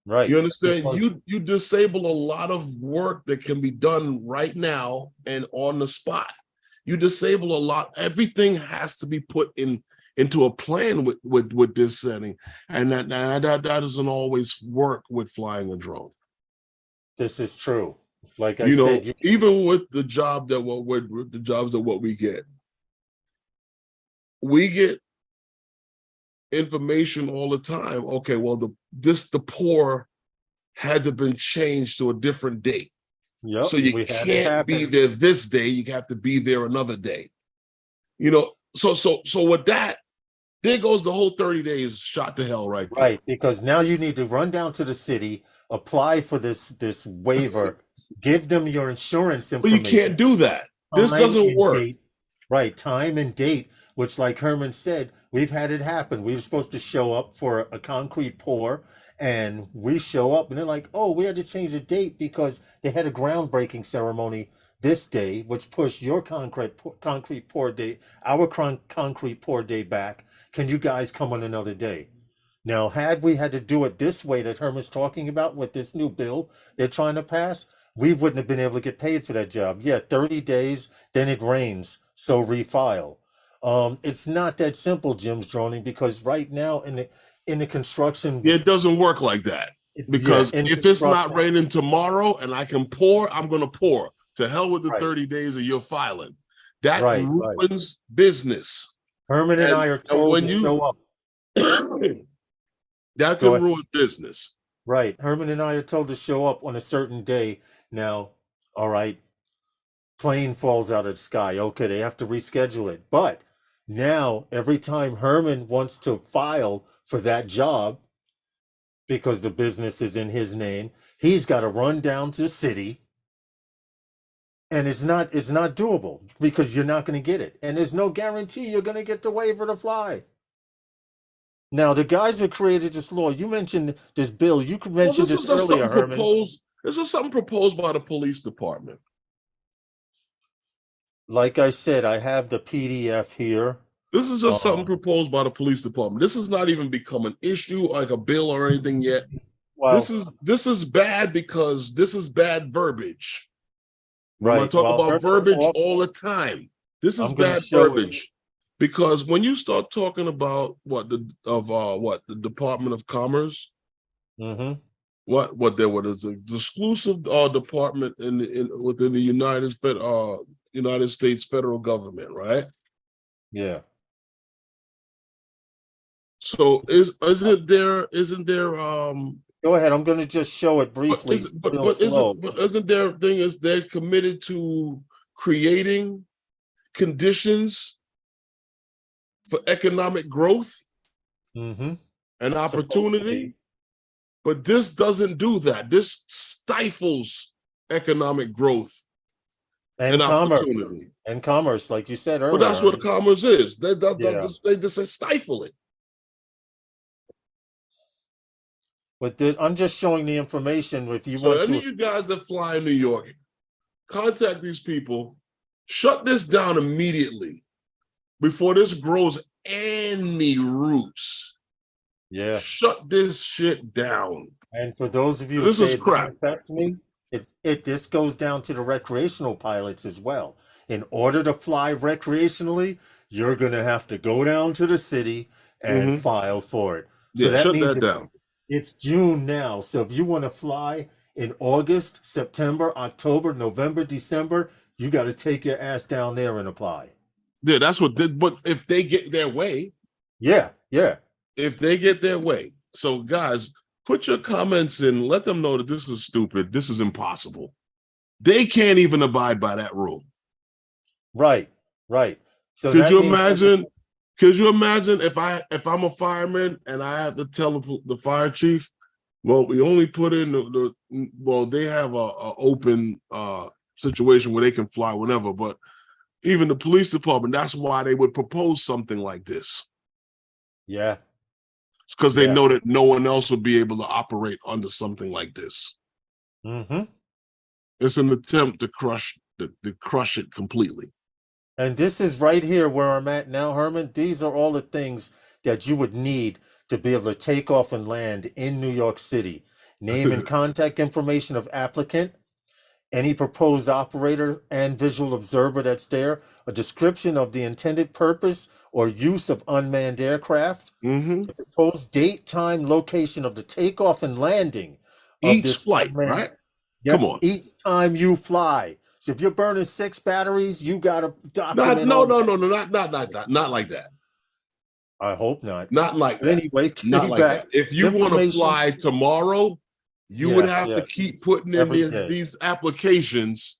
Right. You understand? Because You disable a lot of work that can be done right now and on the spot. You disable a lot. Everything has to be put into a plan with this setting, and that doesn't always work with flying a drone. this is true. Like I You know, said, even with the job that we get information all the time. Okay, well, the pour had to been changed to a different date. yep, So you we had it can't be happen. there this day, you have to be there another day. You know, so with that, there goes the whole 30 days shot to hell right there. Right, because now you need to run down to the city, apply for this waiver, give them your insurance But you information. can't do that. This time doesn't and work. date. Right, time and date, which like Herman said, we've had it happen. We were supposed to show up for a concrete pour, and we show up and they're like, oh, we had to change the date because they had a groundbreaking ceremony this day, which pushed your concrete pour day, our concrete pour day back. Can you guys come on another day? Now, had we had to do it this way that Herman's talking about with this new bill they're trying to pass, we wouldn't have been able to get paid for that job. Yeah, 30 days, then it rains, so refile. It's not that simple, Jim's droning, because right now in the construction, It doesn't work like that. Because in if it's not construction, raining tomorrow and I can pour, I'm going to pour. To hell with the Right. 30 days of your filing. That Right. ruins business. Herman and I are told when to you show up. that Go can ahead. ruin business. Right. Herman and I are told to show up on a certain day. Now, all right, plane falls out of the sky. Okay, they have to reschedule it. But now, every time Herman wants to file for that job, because the business is in his name, he's got to run down to the city. And it's not doable because you're not going to get it. And there's no guarantee you're going to get the waiver to fly. Now, the guys who created this law, you mentioned this bill. You could mention this earlier, Herman. This is something proposed by the police department. Like I said, I have the PDF here. This is just something proposed by the police department. This has not even become an issue, like a bill or anything yet. Well, this is bad because this is bad verbiage. Right. I talk about verbiage all the time. This is bad verbiage because when you start talking about the Department of Commerce, what is the exclusive department within the United States federal government, right? Yeah. So isn't there Go ahead. I'm going to just show it briefly. But isn't their thing is they're committed to creating conditions for economic growth and opportunity? But this doesn't do that. This stifles economic growth and opportunity. And commerce, like you said earlier. But that's what commerce is. They just stifle it. But I'm just showing the information. If you want to, any of you guys that fly in New York, contact these people. Shut this down immediately before this grows any roots. Yeah. Shut this shit down. And for those of you this is crap. Affect me, this goes down to the recreational pilots as well. In order to fly recreationally, you're going to have to go down to the city and file for it. So Yeah, that shut means that down. it's June now. So if you want to fly in August, September, October, November, December, you got to take your ass down there and apply. Yeah, that's what. But if they get their way, Yeah, yeah. if they get their way. So, guys, put your comments in. Let them know that this is stupid. This is impossible. They can't even abide by that rule. Right, right. So Could that you means imagine? Could you imagine if I'm a fireman and I have to tell the fire chief, well, we only put in well, they have a open situation where they can fly whenever, but even the police department, that's why they would propose something like this. yeah. It's because they Yeah. know that no one else would be able to operate under something like this. Mm-hmm. It's an attempt to crush it completely. And this is right here where I'm at now, Herman. These are all the things that you would need to be able to take off and land in New York City. Name and contact information of applicant, any proposed operator and visual observer that's there, a description of the intended purpose or use of unmanned aircraft, Mm-hmm. the proposed date, time, location of the takeoff and landing of Each this flight, unmanned. right? Yep, Come on. each time you fly. So if you're burning 6 batteries, you got to document. No, not like that. I hope not. Not like But that. anyway, Not like that. If you want to fly tomorrow, you would have to keep putting in these applications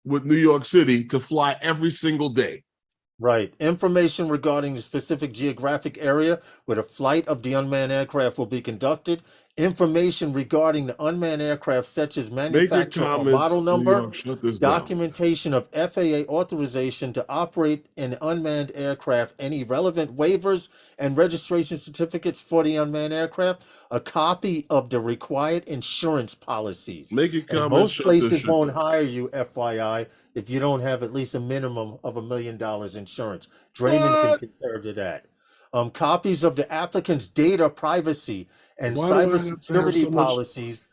with New York City to fly every single day. Right. Information regarding the specific geographic area where the flight of the unmanned aircraft will be conducted. Information regarding the unmanned aircraft, such as manufacturer or model number, documentation of FAA authorization to operate an unmanned aircraft, any relevant waivers and registration certificates for the unmanned aircraft, a copy of the required insurance policies. And most places won't hire you, FYI, if you don't have at least a minimum of $1 million insurance. Draymond can compare to that. Copies of the applicant's data privacy and cybersecurity policies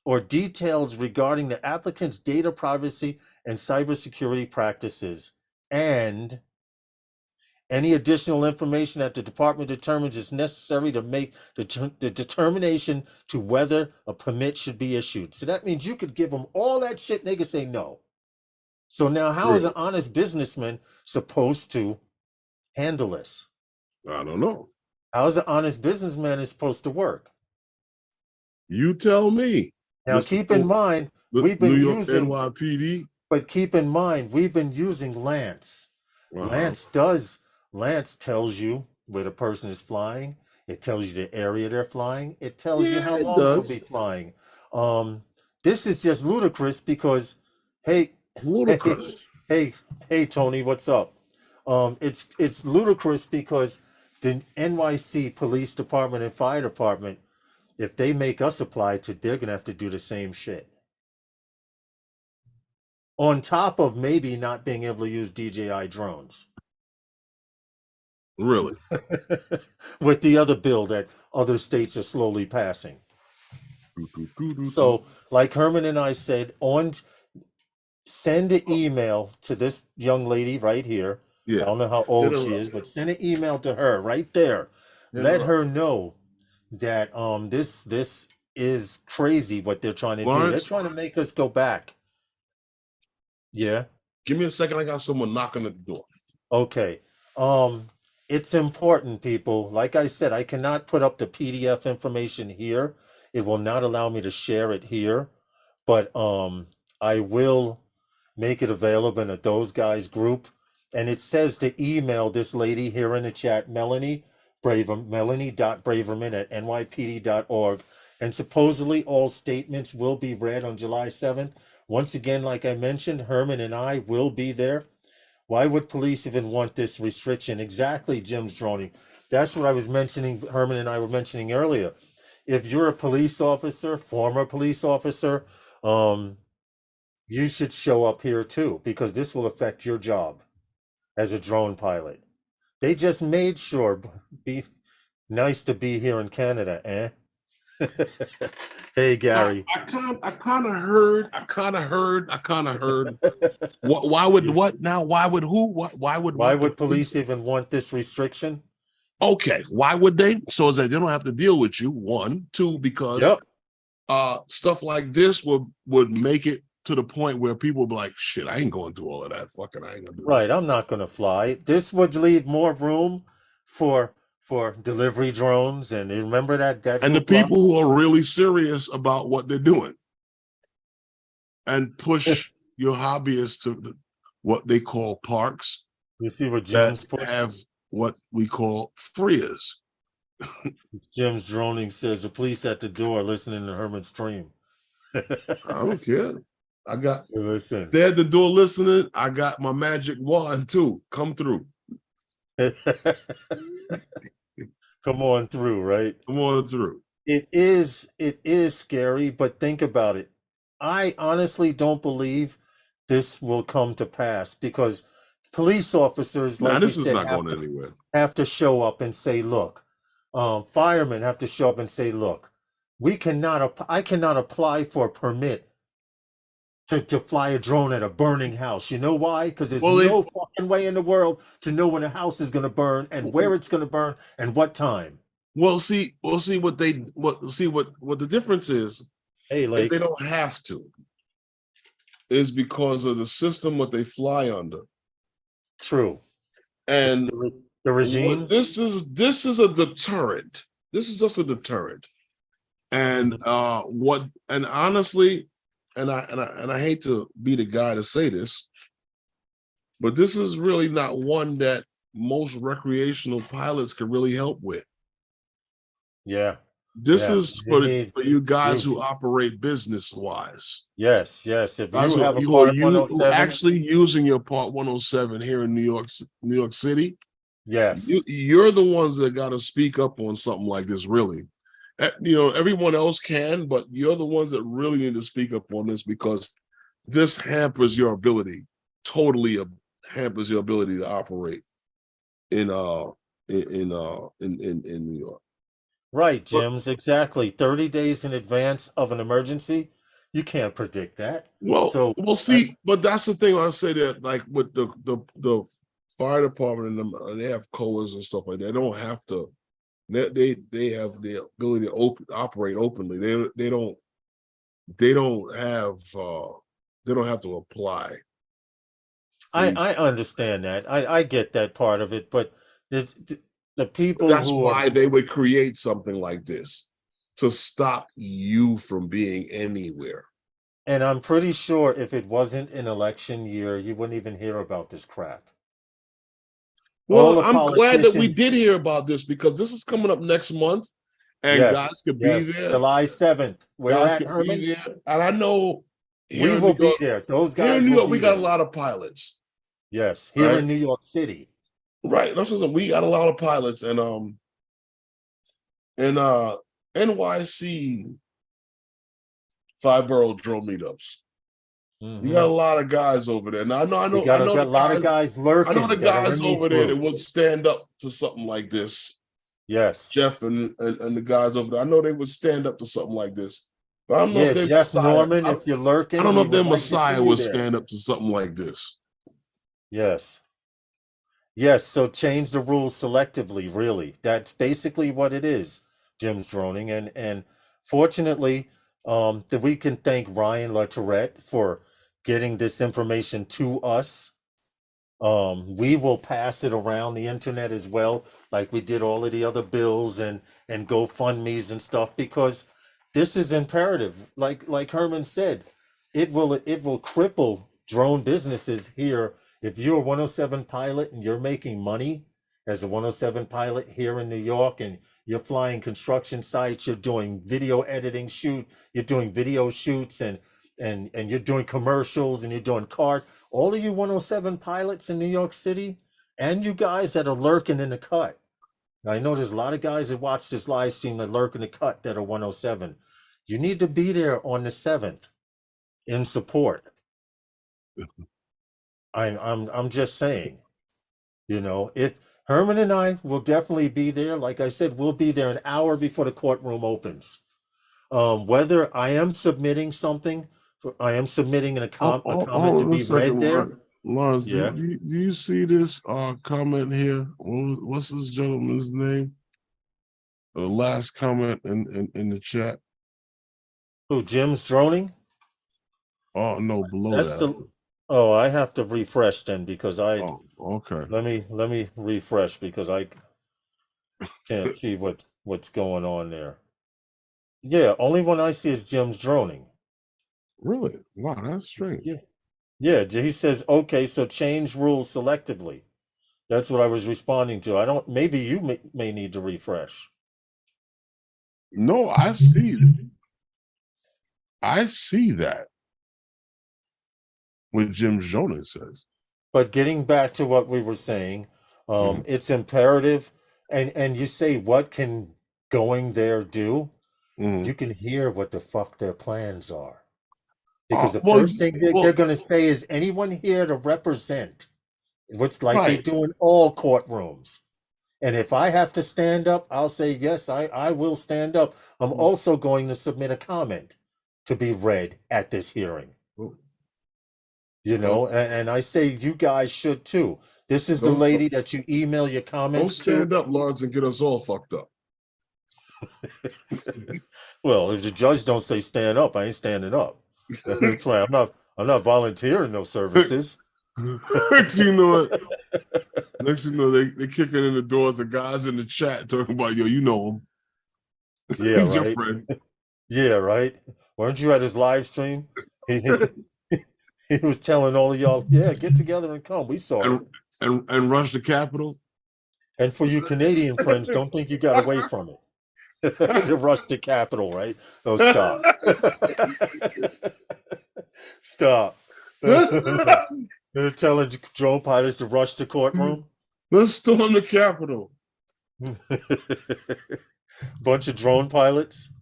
or details regarding the applicant's data privacy and cybersecurity practices, and any additional information that the department determines is necessary to make the determination to whether a permit should be issued. So that means you could give them all that shit and they could say no. So now how is an honest businessman supposed to handle this? I don't know. How is an honest businessman is supposed to work? You tell me. Now, keep in mind, we've been using NYPD. But keep in mind, we've been using Lance. Lance tells you where the person is flying. It tells you the area they're flying. It tells you how long they'll be flying. This is just ludicrous because, hey, Tony, what's up? It's ludicrous because the NYC Police Department and Fire Department, if they make us apply to, they're gonna have to do the same shit. On top of maybe not being able to use DJI drones. Really? With the other bill that other states are slowly passing. So, like Herman and I said, send an email to this young lady right here. Yeah. I don't know how old she is, but send an email to her right there. Let her know that this is crazy what they're trying to do. They're trying to make us go back. Yeah. Give me a second. I got someone knocking at the door. Okay. It's important, people. Like I said, I cannot put up the PDF information here. It will not allow me to share it here, but I will make it available in a Those Guys group. And it says to email this lady here in the chat, melanie.braverman@nypd.org. And supposedly all statements will be read on July 7th. Once again, like I mentioned, Herman and I will be there. Why would police even want this restriction? Exactly, Jim's droning. That's what I was mentioning, Herman and I were mentioning earlier. If you're a police officer, former police officer, you should show up here too, because this will affect your job as a drone pilot. They just made sure, be nice to be here in Canada, eh? Hey, Gary. I kind of heard. Why would what now? Why would who? Why would police even want this restriction? Okay, why would they? So is that they don't have to deal with you. One, two, because Yep. stuff like this would make it to the point where people would be like, shit, I ain't going through all of that. Fucking, I ain't gonna do Right. I'm not going to fly. This would leave more room for delivery drones. And you remember that that. And the hoopla? people who are really serious about what they're doing and push your hobbyists to what they call parks You see what that Jim's put? have what we call freers. Jim's droning says the police at the door listening to Herman's stream. I don't care. I got Listen. they're at the door listening. I got my magic wand too. Come through. Come on through, right? Come on through. It is scary, but think about it. I honestly don't believe this will come to pass because police officers, Nah, like we this is said, not going anywhere. have to show up and say, look, firemen have to show up and say, look, I cannot apply for a permit to fly a drone at a burning house. You know why? Because there's no fucking way in the world to know when a house is going to burn and where it's going to burn and what time. We'll see what the difference is. Hey, Is like, they don't have to. Is because of the system what they fly under. true. And The regime. This is a deterrent. This is just a deterrent. And honestly, and I hate to be the guy to say this, but this is really not one that most recreational pilots can really help with. Yeah. This is for you guys you- who operate business wise. Yes. If Guys you have a who Part are 107, actually using your Part 107 here in New York City, yes. you're the ones that got to speak up on something like this, really. Everyone else can, but you're the ones that really need to speak up on this because this hampers your ability, totally hampers your ability to operate in New York. Right, Jims, exactly. 30 days in advance of an emergency, you can't predict that. Well, we'll see. But that's the thing. I say that, like with the fire department and they have COAs and stuff like that. They don't have to. They have the ability to operate openly. They don't have to apply. I understand that. I get that part of it, but the people That's who why are, they would create something like this to stop you from being anywhere. and I'm pretty sure if it wasn't an election year, you wouldn't even hear about this crap. Well, I'm glad that we did hear about this because this is coming up next month, and guys could be there. July 7th. Guys could be there, and I know we will be there. Those guys. Here in New York, we got a lot of pilots. Yes, here in New York City. Right. That's what we got a lot of pilots, and NYC 5-borough drone meetups. You got a lot of guys over there. Now I know a lot of guys lurking. I know the guys over there that would stand up to something like this. Yes. Jeff and the guys over there. I know they would stand up to something like this. But I don't know if Jeff Norman, if you're lurking. I don't know if their Messiah would stand up to something like this. Yes. So change the rules selectively, really. That's basically what it is, Jim's droning. And fortunately, that we can thank Ryan LaTourette for getting this information to us. We will pass it around the internet as well, like we did all of the other bills and GoFundMe's and stuff, because this is imperative. Like Herman said, it will cripple drone businesses here. If you're a 107 pilot and you're making money as a 107 pilot here in New York and you're flying construction sites, you're doing video editing you're doing video shoots and you're doing commercials and you're doing all of you 107 pilots in New York City and you guys that are lurking in the cut. I know there's a lot of guys that watch this live stream that lurk in the cut that are 107. You need to be there on the 7th in support. I'm just saying, if Herman and I will definitely be there. Like I said, we'll be there an hour before the courtroom opens. Whether I am submitting something, I am submitting a comment to be read there. Lawrence, Yeah. do you see this comment here? What's this gentleman's name? The last comment in the chat. Who, Jim's droning? Oh no, below That's that. oh, I have to refresh then because Oh, okay. let me refresh because I can't see what's going on there. Yeah, only one I see is Jim's droning. Really? Wow, that's strange. Yeah. Yeah, he says, okay, so change rules selectively. That's what I was responding to. I don't, maybe you may need to refresh. No, I see that. What Jim Jonas says. But getting back to what we were saying, it's imperative. And you say, what can going there do? You can hear what the fuck their plans are. Because the first thing they're going to say is, anyone here to represent? What's like they do in all courtrooms. And if I have to stand up, I'll say, yes, I will stand up. I'm also going to submit a comment to be read at this hearing. You know, and I say you guys should too. This is the lady that you email your comments to. Don't stand up, Lawrence, and get us all fucked up. Well, if the judge don't say stand up, I ain't standing up. I'm not volunteering no services. Next thing you know, they kicking in the doors. The guys in the chat talking about, yo, you know him. Yeah, he's right. your friend. Yeah, right. Weren't you at his live stream? He was telling all of y'all, yeah, get together and come. We saw it. And rush the Capitol. And for you Canadian friends, don't think you got away from it. To rush the Capitol, right? Oh, stop. Stop. They're telling drone pilots to rush the courtroom. Let's storm the Capitol. Bunch of drone pilots.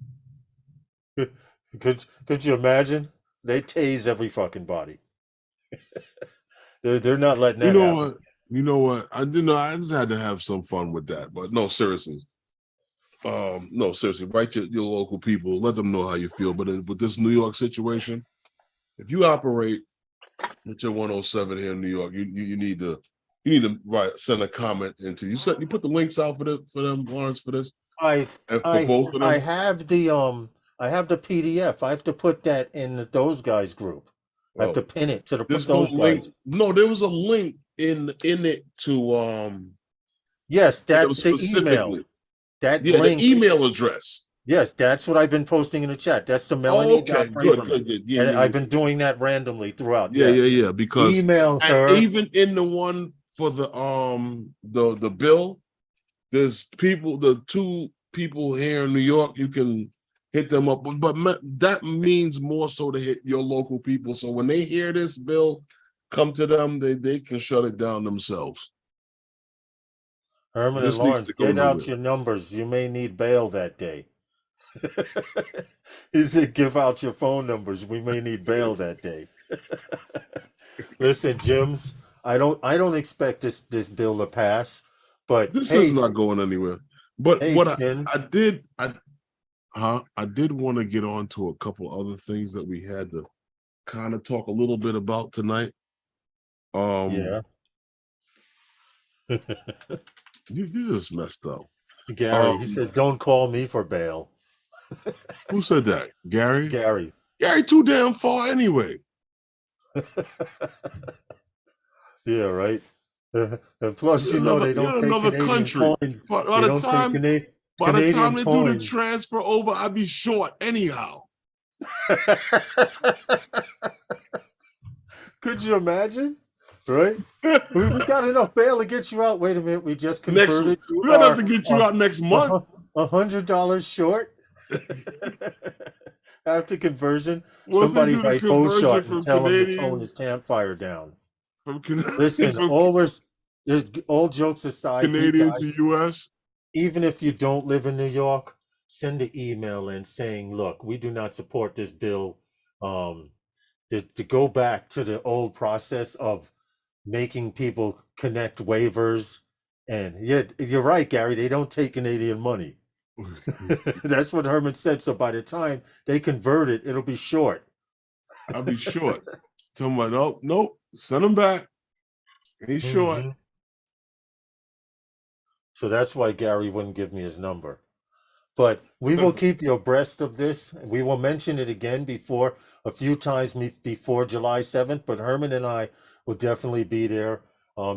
Could you imagine? They tase every fucking body. They're not letting that happen. You know what? I just had to have some fun with that. But no, seriously. No, seriously. Write your local people. Let them know how you feel. But with this New York situation, if you operate with your 107 here in New York, you need to send a comment into you put the links out for them, Lawrence, for this. Both of them. I have the PDF. I have to put that in those guys group. I have to pin it to those guys. No, there was a link in it to yes, that's the email. Link, the email address. Yes, that's what I've been posting in the chat. That's the Melanie. Okay, good. Yeah, I've been doing that randomly throughout. Yeah. Because email her. And even in the one for the bill, there's the two people here in New York. You can hit them up, but that means more so to hit your local people. So when they hear this bill come to them, they can shut it down themselves. Herman and Lawrence, get out your numbers. You may need bail that day. He said, give out your phone numbers. We may need bail that day. Listen, Jims, I don't expect this bill to pass, but this is not going anywhere. But what I did want to get on to a couple other things that we had to kind of talk a little bit about tonight. Yeah. You just messed up. Gary, he said, don't call me for bail. Who said that? Gary? Gary too damn far anyway. Yeah, right. And plus, they don't take another Canadian country. Coins. By the time they do the transfer over, I'd be short anyhow. Could you imagine? Right? we got enough bail to get you out. Wait a minute, we just converted you. We're gonna have to get you out next month. $100 short. After conversion, somebody write bow shot and tell him to tone his campfire down. Listen, all jokes aside, Canadian guys, to US. Even if you don't live in New York, send an email in saying, look, we do not support this bill. To go back to the old process of making people connect waivers. And yeah, you're right, Gary, they don't take Canadian money. That's what Herman said. So by the time they convert it, it'll be short. I'll be short. Tell them, nope, send them back. He's short. So that's why Gary wouldn't give me his number. But we will keep you abreast of this. We will mention it again before a few times before July 7th, but Herman and I will definitely be there.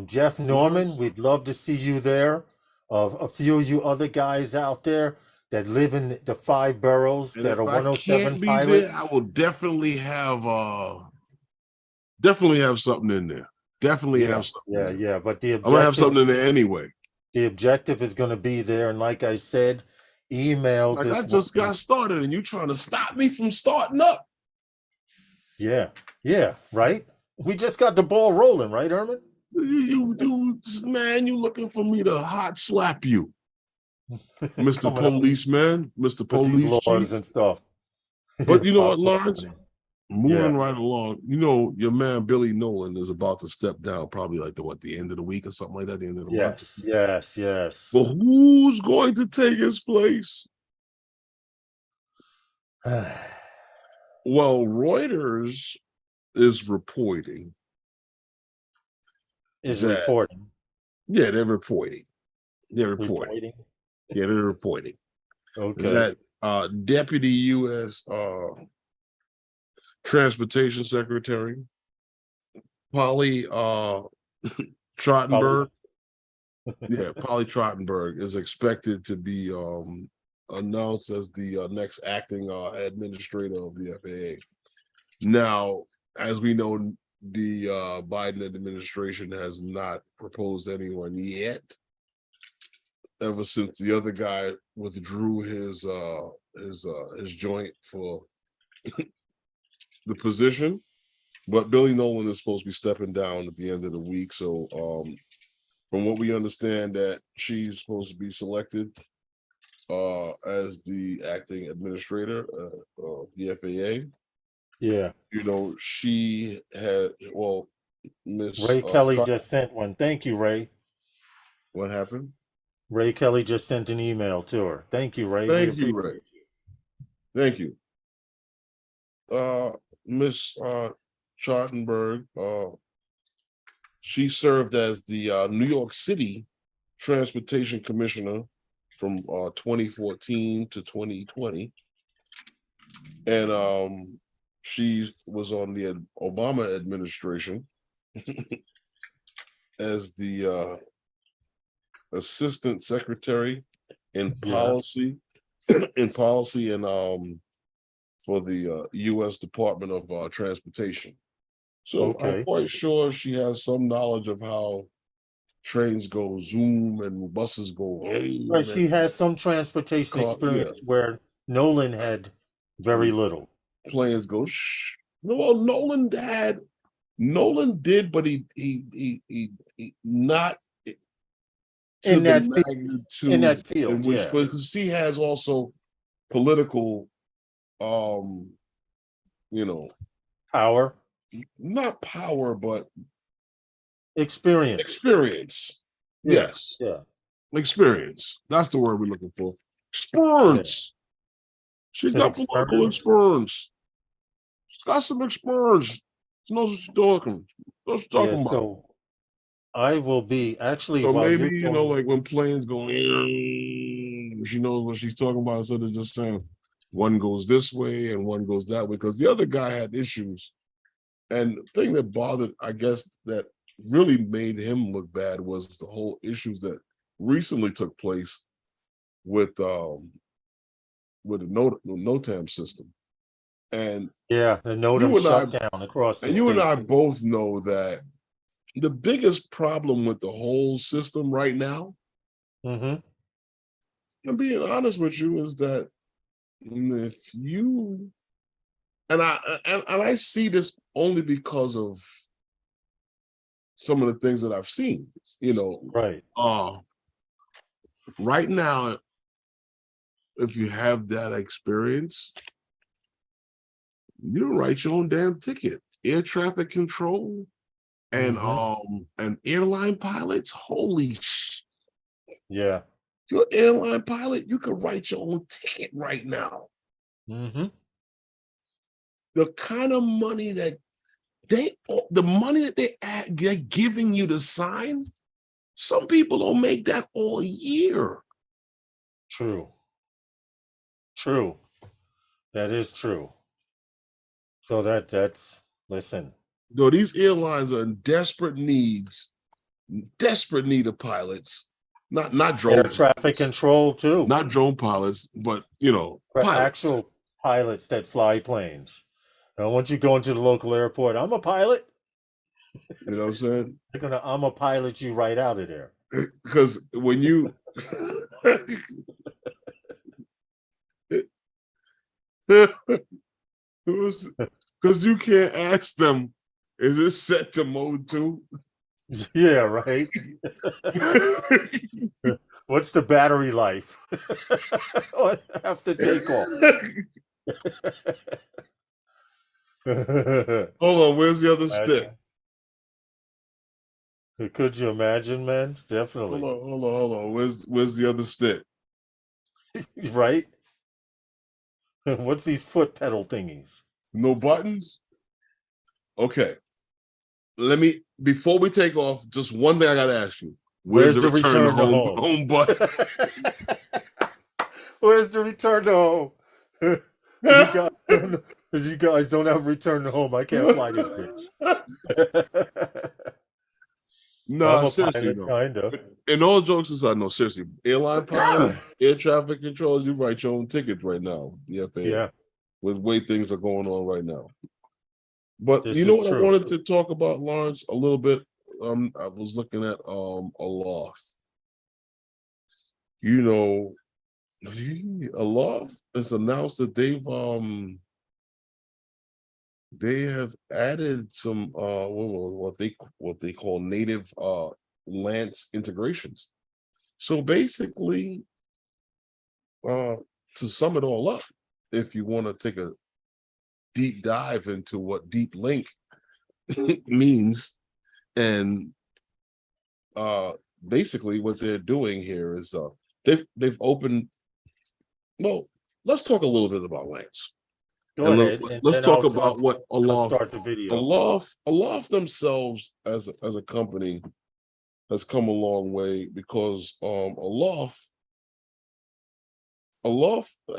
Jeff Norman, we'd love to see you there. A few of you other guys out there that live in the 5 boroughs And that if are I 107 can't be pilots. there, I will definitely have something in there. Definitely Yeah, have something. yeah, in there. yeah. But the I'm gonna have objective, something in there anyway. the objective is going to be there. And like I said, email Like this I just one. got started, and you trying to stop me from starting up. Yeah, yeah, right. We just got the ball rolling, right, Herman? Man, you looking for me to hot slap you, Mr. Coming up Policeman, Mr. with these Police Chief. laws and stuff. But you know what, Popcorn Lawrence? money. Moving Yeah. right along, you know, your man Billy Nolan is about to step down, probably like the end of the week or something like that, the end of the month. Yes, yes, yes. But who's going to take his place? Well, Reuters is reporting. Is that, reporting. Yeah, they're reporting. They're reporting. Reporting. Yeah, they're reporting. Okay. That Deputy U.S. Transportation Secretary Polly Trottenberg. Yeah, Polly Trottenberg is expected to be announced as the next acting administrator of the FAA. Now, as we know, the Biden administration has not proposed anyone yet. Ever since the other guy withdrew his joint for the position, but Billy Nolan is supposed to be stepping down at the end of the week. So, from what we understand, that she's supposed to be selected as the acting administrator of the FAA. Yeah. You know, she had Miss Ray Kelly just sent one. Thank you, Ray. What happened? Ray Kelly just sent an email to her. Thank you, Ray. Thank you, Ray. Thank you. Miss Chartenberg, she served as the New York City Transportation Commissioner from 2014 to 2020. And she was on the Obama administration as the Assistant Secretary in Policy, and for the U.S. Department of Transportation. So I'm quite sure she has some knowledge of how trains go zoom and buses go. Right, she has some transportation experience where Nolan had very little. Planes go shh. No, Nolan did, but he not in that field, because he has also political power, not power, but experience. Yes. Yeah. Experience. That's the word we're looking for. Experience. She's got political experience. She's got some experience. She knows what she's talking. What she's talking about. So I will be actually. So maybe like when planes go, she knows what she's talking about instead of just saying one goes this way and one goes that way. Because the other guy had issues, and the thing that bothered, I guess, that really made him look bad was the whole issues that recently took place with the NOTAM system. And the NOTAM shut down across the state. And you and I both know that the biggest problem with the whole system right now, I'm being honest with you, is that if you and I see this only because of some of the things that I've seen, right. Right now, if you have that experience, you write your own damn ticket. Air traffic control and airline pilots, holy sh! Yeah. If you're an airline pilot, you can write your own ticket right now. The kind of money that the money that they're giving you to sign, some people don't make that all year. True. That is true. So that's listen. Though these airlines are in desperate need of pilots, not drone Air traffic control too. not drone pilots, but For pilots. actual pilots that fly planes. Now, once you go into the local airport, I'm a pilot. You know what I'm saying? I'm a pilot you right out of there. Because when you because you can't ask them, is it set to mode 2? Yeah, right. What's the battery life after takeoff? Hold on, where's the other stick? Could you imagine, man? Definitely. Hold on. Where's the other stick? Right? What's these foot pedal thingies? No buttons? Okay. Before we take off, just one thing I gotta ask you. Where's the return to home button? Where's the return to home? You guys don't have return to home. I can't fly this bitch. No, seriously, pilot, kind of. In all jokes aside, no, seriously. Airline pilots, air traffic controllers, you write your own tickets right now. The FAA. Yeah. With the way things are going on right now. But This you know is what true. I wanted to talk about, Lawrence, a little bit. I was looking at Aloft. Aloft has announced that they have added some what they call native Lance integrations. So basically, to sum it all up, if you want to take a deep dive into what deep link means, and basically what they're doing here is they've opened. Well, let's talk a little bit about Lance. Go ahead. Let's talk about what Aloft. Start the video. Aloft themselves as a company has come a long way, because Aloft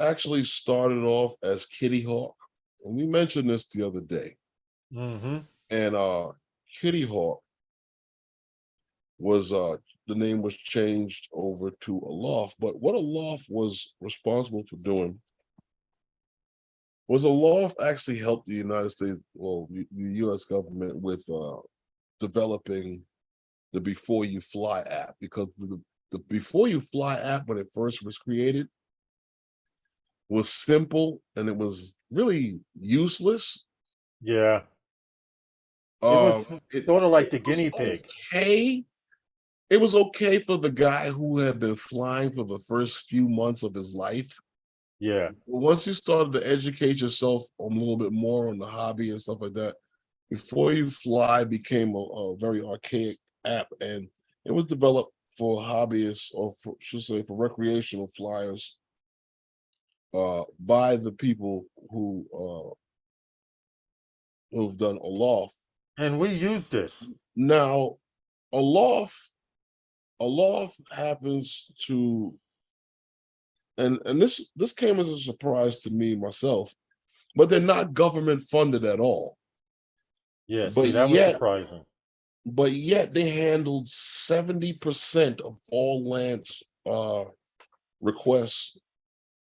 actually started off as Kitty Hawk, and we mentioned this the other day. Mm-hmm. And Kitty Hawk was the name was changed over to Aloft. But what Aloft was responsible for doing was Aloft actually helped the United States, the U.S. government with developing the Before You Fly app, because the Before You Fly app, when it first was created, was simple and it was really useless. Yeah. It was sort of like the guinea pig. Okay. It was okay for the guy who had been flying for the first few months of his life. Yeah. Once you started to educate yourself a little bit more on the hobby and stuff like that, Before You Fly became a very archaic app, and it was developed for hobbyists, or for recreational flyers, by the people who've done Aloft. And we use this. Now, Aloft happens to, and this came as a surprise to me myself, but they're not government funded at all. Yeah, see, that was surprising. But yet they handled 70% of all Lance requests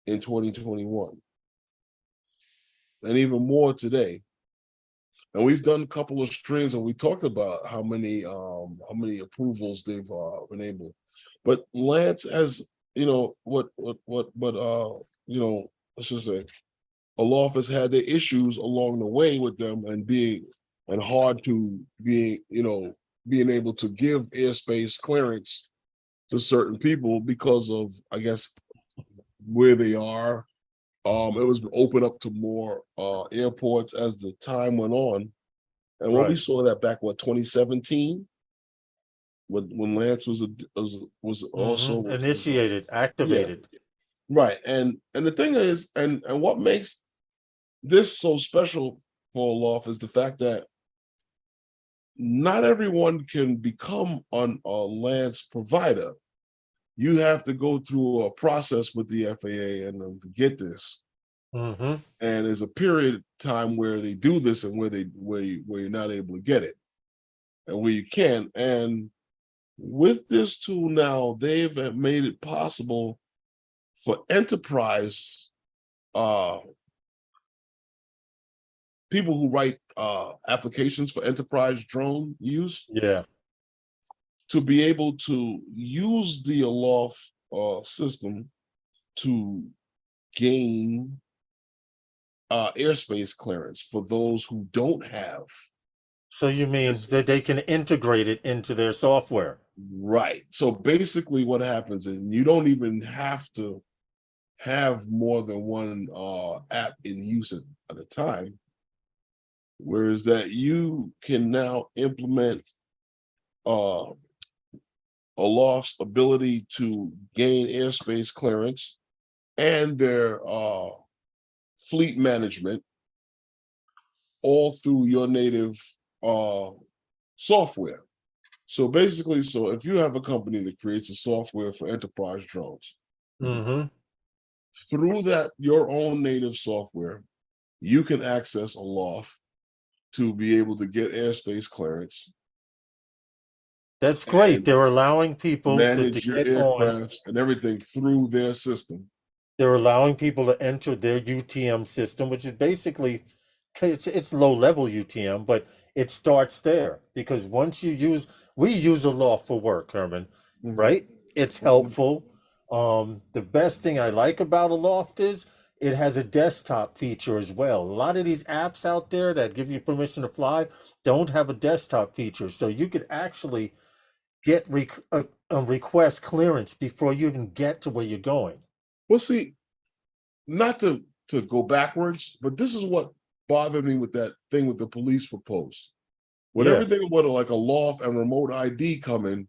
in 2021, and even more today. And we've done a couple of streams, and we talked about how many approvals they've been able. But Lance has, let's just say, Aloft has had their issues along the way with them, and hard to being able to give airspace clearance to certain people because of, I guess, where they are. It was open up to more airports as the time went on. And when we saw that back, 2017, when Lance was also initiated, activated. Yeah. Right. And the thing is, and what makes this so special for Aloft is the fact that not everyone can become a lands provider. You have to go through a process with the FAA and to get this. Mm-hmm. And there's a period of time where they do this and where you're not able to get it, and where you can. And with this tool now, they've made it possible for enterprise people who write applications for enterprise drone use Yeah. to be able to use the aloft system to gain airspace clearance for those who don't have. So you mean that they can integrate it into their software? Right. So basically what happens is you don't even have to have more than one app in use at a time. Whereas that you can now implement Aloft's ability to gain airspace clearance and their fleet management all through your native software. So basically, so if you have a company that creates a software for enterprise drones, Mm-hmm. through that your own native software, you can access Aloft to be able to get airspace clearance. That's great. And They're allowing people to manage your get on. aircrafts and everything through their system. They're allowing people to enter their UTM system, which is basically it's low level UTM, but it starts there because once we use Aloft for work, Herman, Mhm. right? It's Mhm. helpful. The best thing I like about Aloft is it has a desktop feature as well. A lot of these apps out there that give you permission to fly don't have a desktop feature, so you could actually get request clearance before you even get to where you're going. Well, see, not to go backwards, but this is what bothered me with that thing with the police proposed. When Yeah. everything with like a loft and remote ID coming,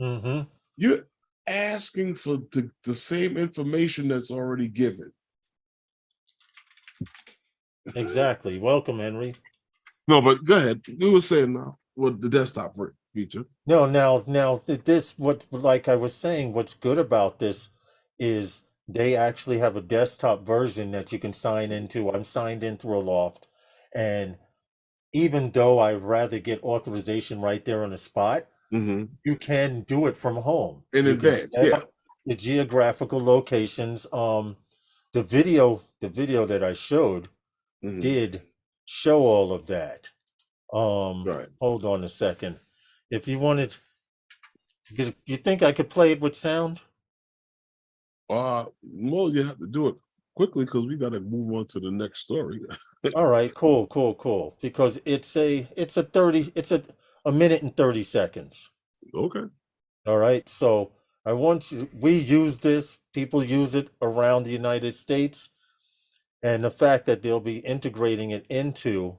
Mm-hmm. you're asking for the same information that's already given. Exactly. Welcome, Henry. No, but go ahead. You were saying now with the desktop feature. No, now this what like I was saying, what's good about this is they actually have a desktop version that you can sign into. I'm signed in through Aloft, and even though I'd rather get authorization right there on the spot, Mhm. you can do it from home. In You can advance, set yeah. up the geographical locations. The video that I showed Mhm. did show all of that. Right. Hold on a second. If you wanted, do you think I could play it with sound? Well, you have to do it quickly because we got to move on to the next story. All right, cool. Because it's a minute and 30 seconds. Okay. All right. So we use this, people use it around the United States, and the fact that they'll be integrating it into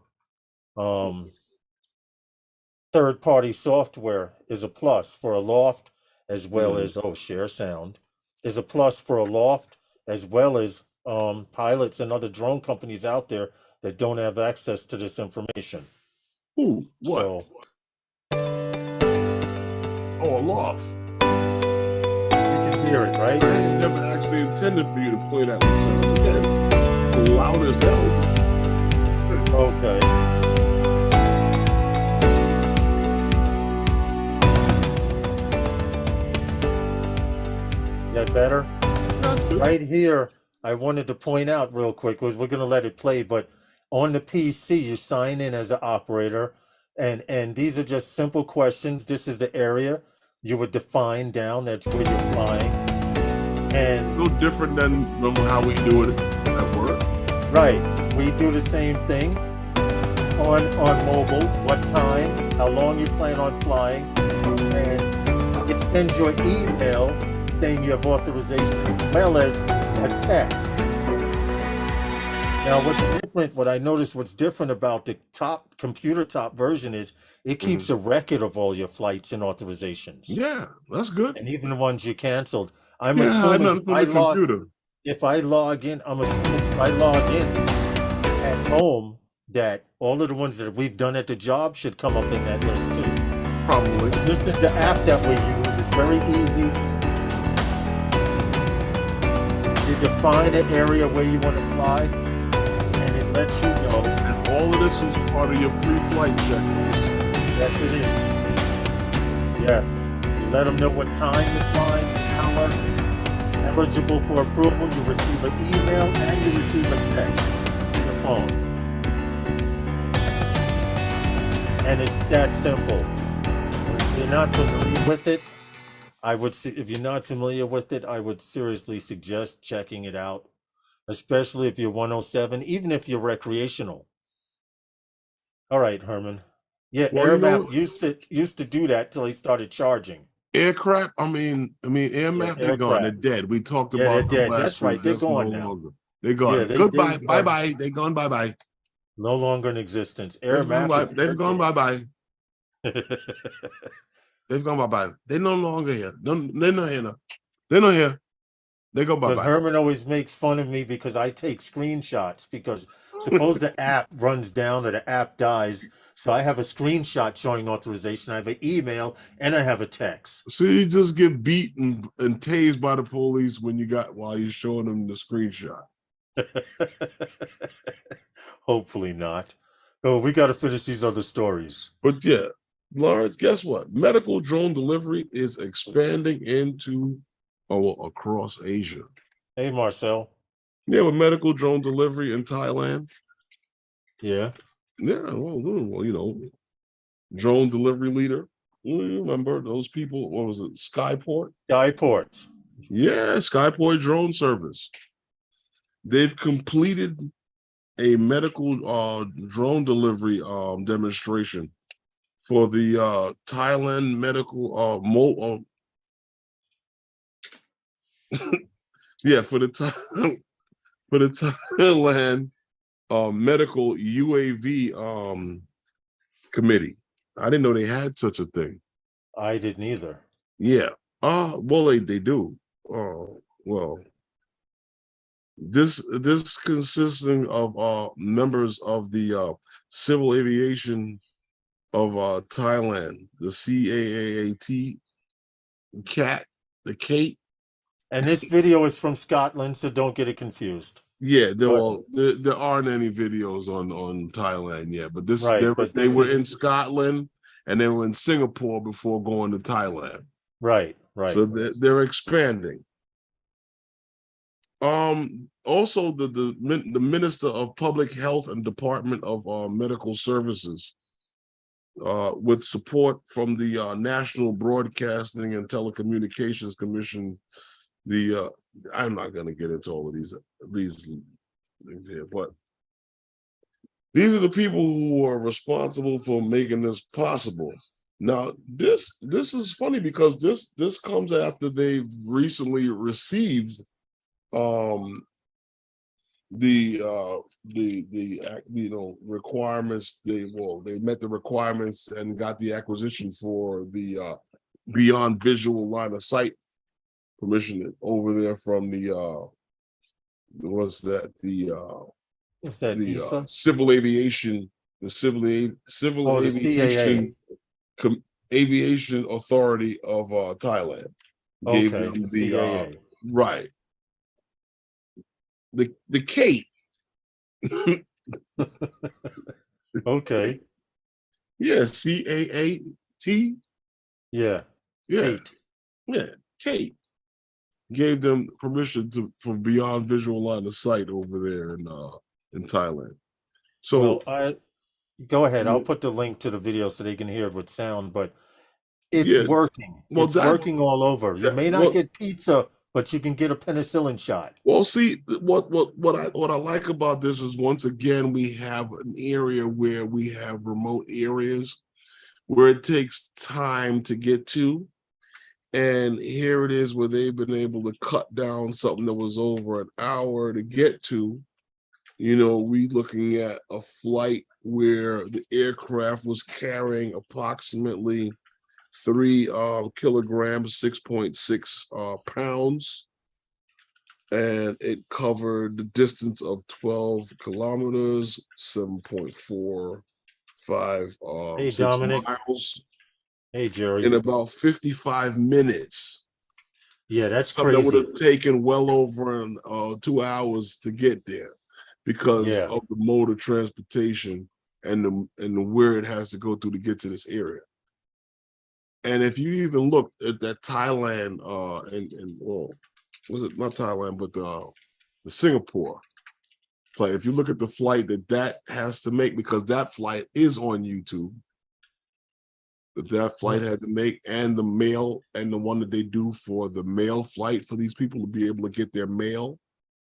third-party software is a plus for Aloft, as well as share sound is a plus for Aloft, as well as pilots and other drone companies out there that don't have access to this information. Ooh, what? So Aloft. you can hear it, right? I never actually intended for you to play that with sound. Again, it's loud as hell. Okay. Is that better? That's good. Right here, I wanted to point out real quick, we're going to let it play, but on the PC, you sign in as the operator, and these are just simple questions. This is the area you would define down, that's where you're flying. And No different than how we do it at work. right, we do the same thing on mobile, what time, how long you plan on flying, and it sends you an email saying you have authorization, as well as a text. Now, what I noticed what's different about the computer top version is it keeps a record of all your flights and authorizations. Yeah, that's good. And even the ones you canceled. I'm Yeah, assuming nothing from the computer. if I log in, I'm assuming if I log in at home, that all of the ones that we've done at the job should come up in that list too. Probably. This is the app that we use. It's very easy. You define an area where you want to fly, and it lets you know. And all of this is part of your pre-flight checklist. Yes, it is. Yes. You let them know what time you're flying, hour. Eligible for approval, you receive an email and you receive a text to your phone. And it's that simple. If you're not familiar with it, if you're not familiar with it, I would seriously suggest checking it out, especially if you're 107, even if you're recreational. All right, Herman. Yeah, Well, AirMap used to do that till he started charging. Aircraft, AirMap, they're gone. They're aircraft. dead. We talked Yeah, about they're them dead. last That's right. week. They're That's gone no now. longer. They're gone. Yeah, Goodbye. they Bye are bye. They're gone. Bye bye. no longer in existence. They've gone bye bye. They've They've gone bye bye. They're no longer here. They're not here. They're not here. They go bye But bye. Herman always makes fun of me because I take screenshots because suppose the app runs down or the app dies. So I have a screenshot showing authorization. I have an email and I have a text. So you just get beat and tased by the police while you're showing them the screenshot. Hopefully not. Oh, we got to finish these other stories. But yeah, Lawrence, guess what? Medical drone delivery is expanding across Asia. Hey, Marcel. Yeah, with medical drone delivery in Thailand. Yeah. Yeah, well, drone delivery leader. You remember those people? What was it? Skyport? Skyport. Yeah, Skyport drone service. They've completed a medical drone delivery demonstration for the Thailand medical for the Thailand medical UAV committee. I didn't know they had such a thing. I didn't either. Yeah. Well, they do. Well, this consisting of members of the Civil Aviation of Thailand, the CAAT, the CAT. And this video is from Scotland, so don't get it confused. Yeah, there aren't any videos on Thailand yet, but they were in Scotland and they were in Singapore before going to Thailand. Right. So they're expanding. Also, the Minister of Public Health and Department of Medical Services, with support from the National Broadcasting and Telecommunications Commission, I'm not going to get into all of these things here, but these are the people who are responsible for making this possible. Now, this is funny because this comes after they've recently received the requirements. They met the requirements and got the acquisition for the beyond visual line of sight permission over there from the Civil Aviation, Aviation Authority of Thailand gave them the right. The CAT. Okay. Yeah, CAAT. Yeah. Yeah. Yeah, CAT gave them permission for beyond visual line of sight over there in Thailand. So go ahead. I'll put the link to the video so they can hear it with sound, but it's working. It's working all over. You may not get pizza, but you can get a penicillin shot. Well, see, what I like about this is, once again, we have an area where we have remote areas where it takes time to get to. And here it is where they've been able to cut down something that was over an hour to get to. We looking at a flight where the aircraft was carrying approximately 3 kilograms, 6.6 pounds. and it covered the distance of 12 kilometers, 7.45 Hey, 6 Dominic. miles Hey, Jerry. in about 55 minutes. Yeah, that's Something that would crazy. have taken well over 2 hours to get there because Yeah. of the mode of transportation and the where it has to go through to get to this area. And if you even look at that Thailand and well, was it not Thailand, but the Singapore flight, if you look at the flight that has to make, because that flight is on YouTube, that flight had to make, and the mail, and the one that they do for the mail flight for these people to be able to get their mail.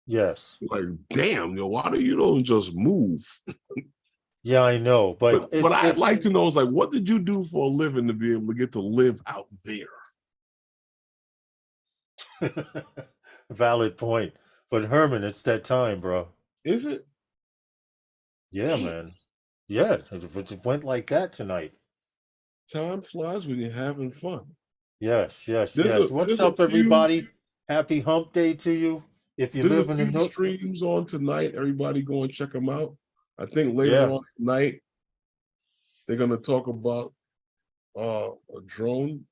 Yes. Like, damn, yo, why do you don't just move? Yeah, I know, but But I'd like to know is like, what did you do for a living to be able to get to live out there? valid point. But Herman, it's that time, bro. Is it? Yeah, man. Yeah, it went like that tonight. Time flies when you're having fun. Yes, yes, There's yes. a What's there's a up, few everybody? Happy hump day to you. If you there's a live in a few nook. streams on tonight. Everybody go and check them out. I think later Yeah. on tonight they're gonna talk about a drone.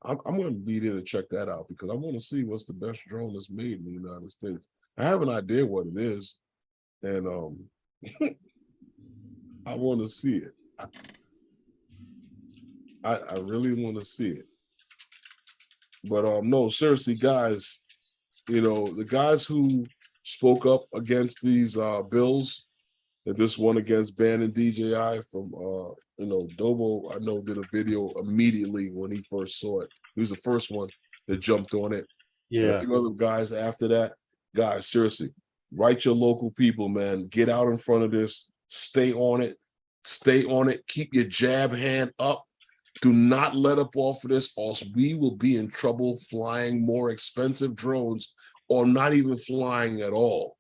I'm gonna be there to check that out because I want to see what's the best drone that's made in the United States. I have an idea what it is, and I want to see it. I really want to see it. But no, seriously, guys, you know, the guys who spoke up against these bills, that this one against banning DJI from you know, Dobo, I know, did a video immediately when he first saw it. He was the first one that jumped on it. And a Yeah. few other guys after that. Guys, seriously, write your local people, man. Get out in front of this, stay on it, keep your jab hand up. Do not let up off of this, or else we will be in trouble flying more expensive drones or not even flying at all.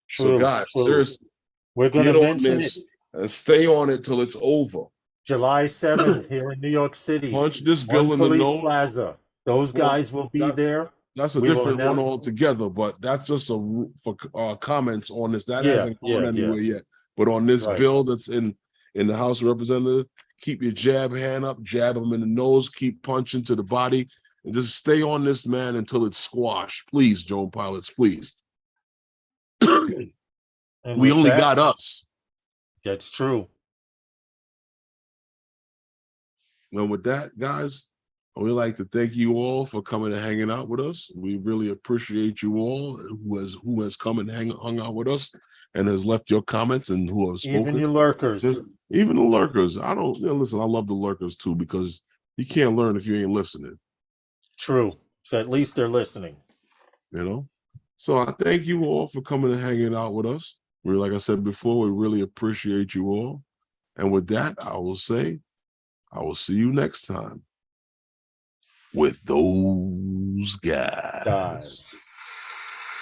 So, True, guys, true. seriously, We're going get to on mention this it and stay on it till it's over. July 7th here in New York City Punch this on bill in the Police nose. Plaza. Those Well, guys will be there. That's a We will different one announce- altogether, but that's just for comments on this. That Yeah, hasn't gone yeah, anywhere yet. But on this Right. bill that's in the House of Representatives, keep your jab hand up, jab them in the nose, keep punching to the body, and just stay on this, man, until it's squashed. Please, drone pilots, please. And We with only that, got us. That's true. And with that, guys, we'd like to thank you all for coming and hanging out with us. We really appreciate you all who has come and hung out with us and has left your comments and who have spoken. Even you lurkers. Even the lurkers. I don't, you know, listen, I love the lurkers too, because you can't learn if you ain't listening. True. So at least they're listening. You know? So I thank you all for coming and hanging out with us. We, like I said before, we really appreciate you all. And with that, I will say, I will see you next time with those guys.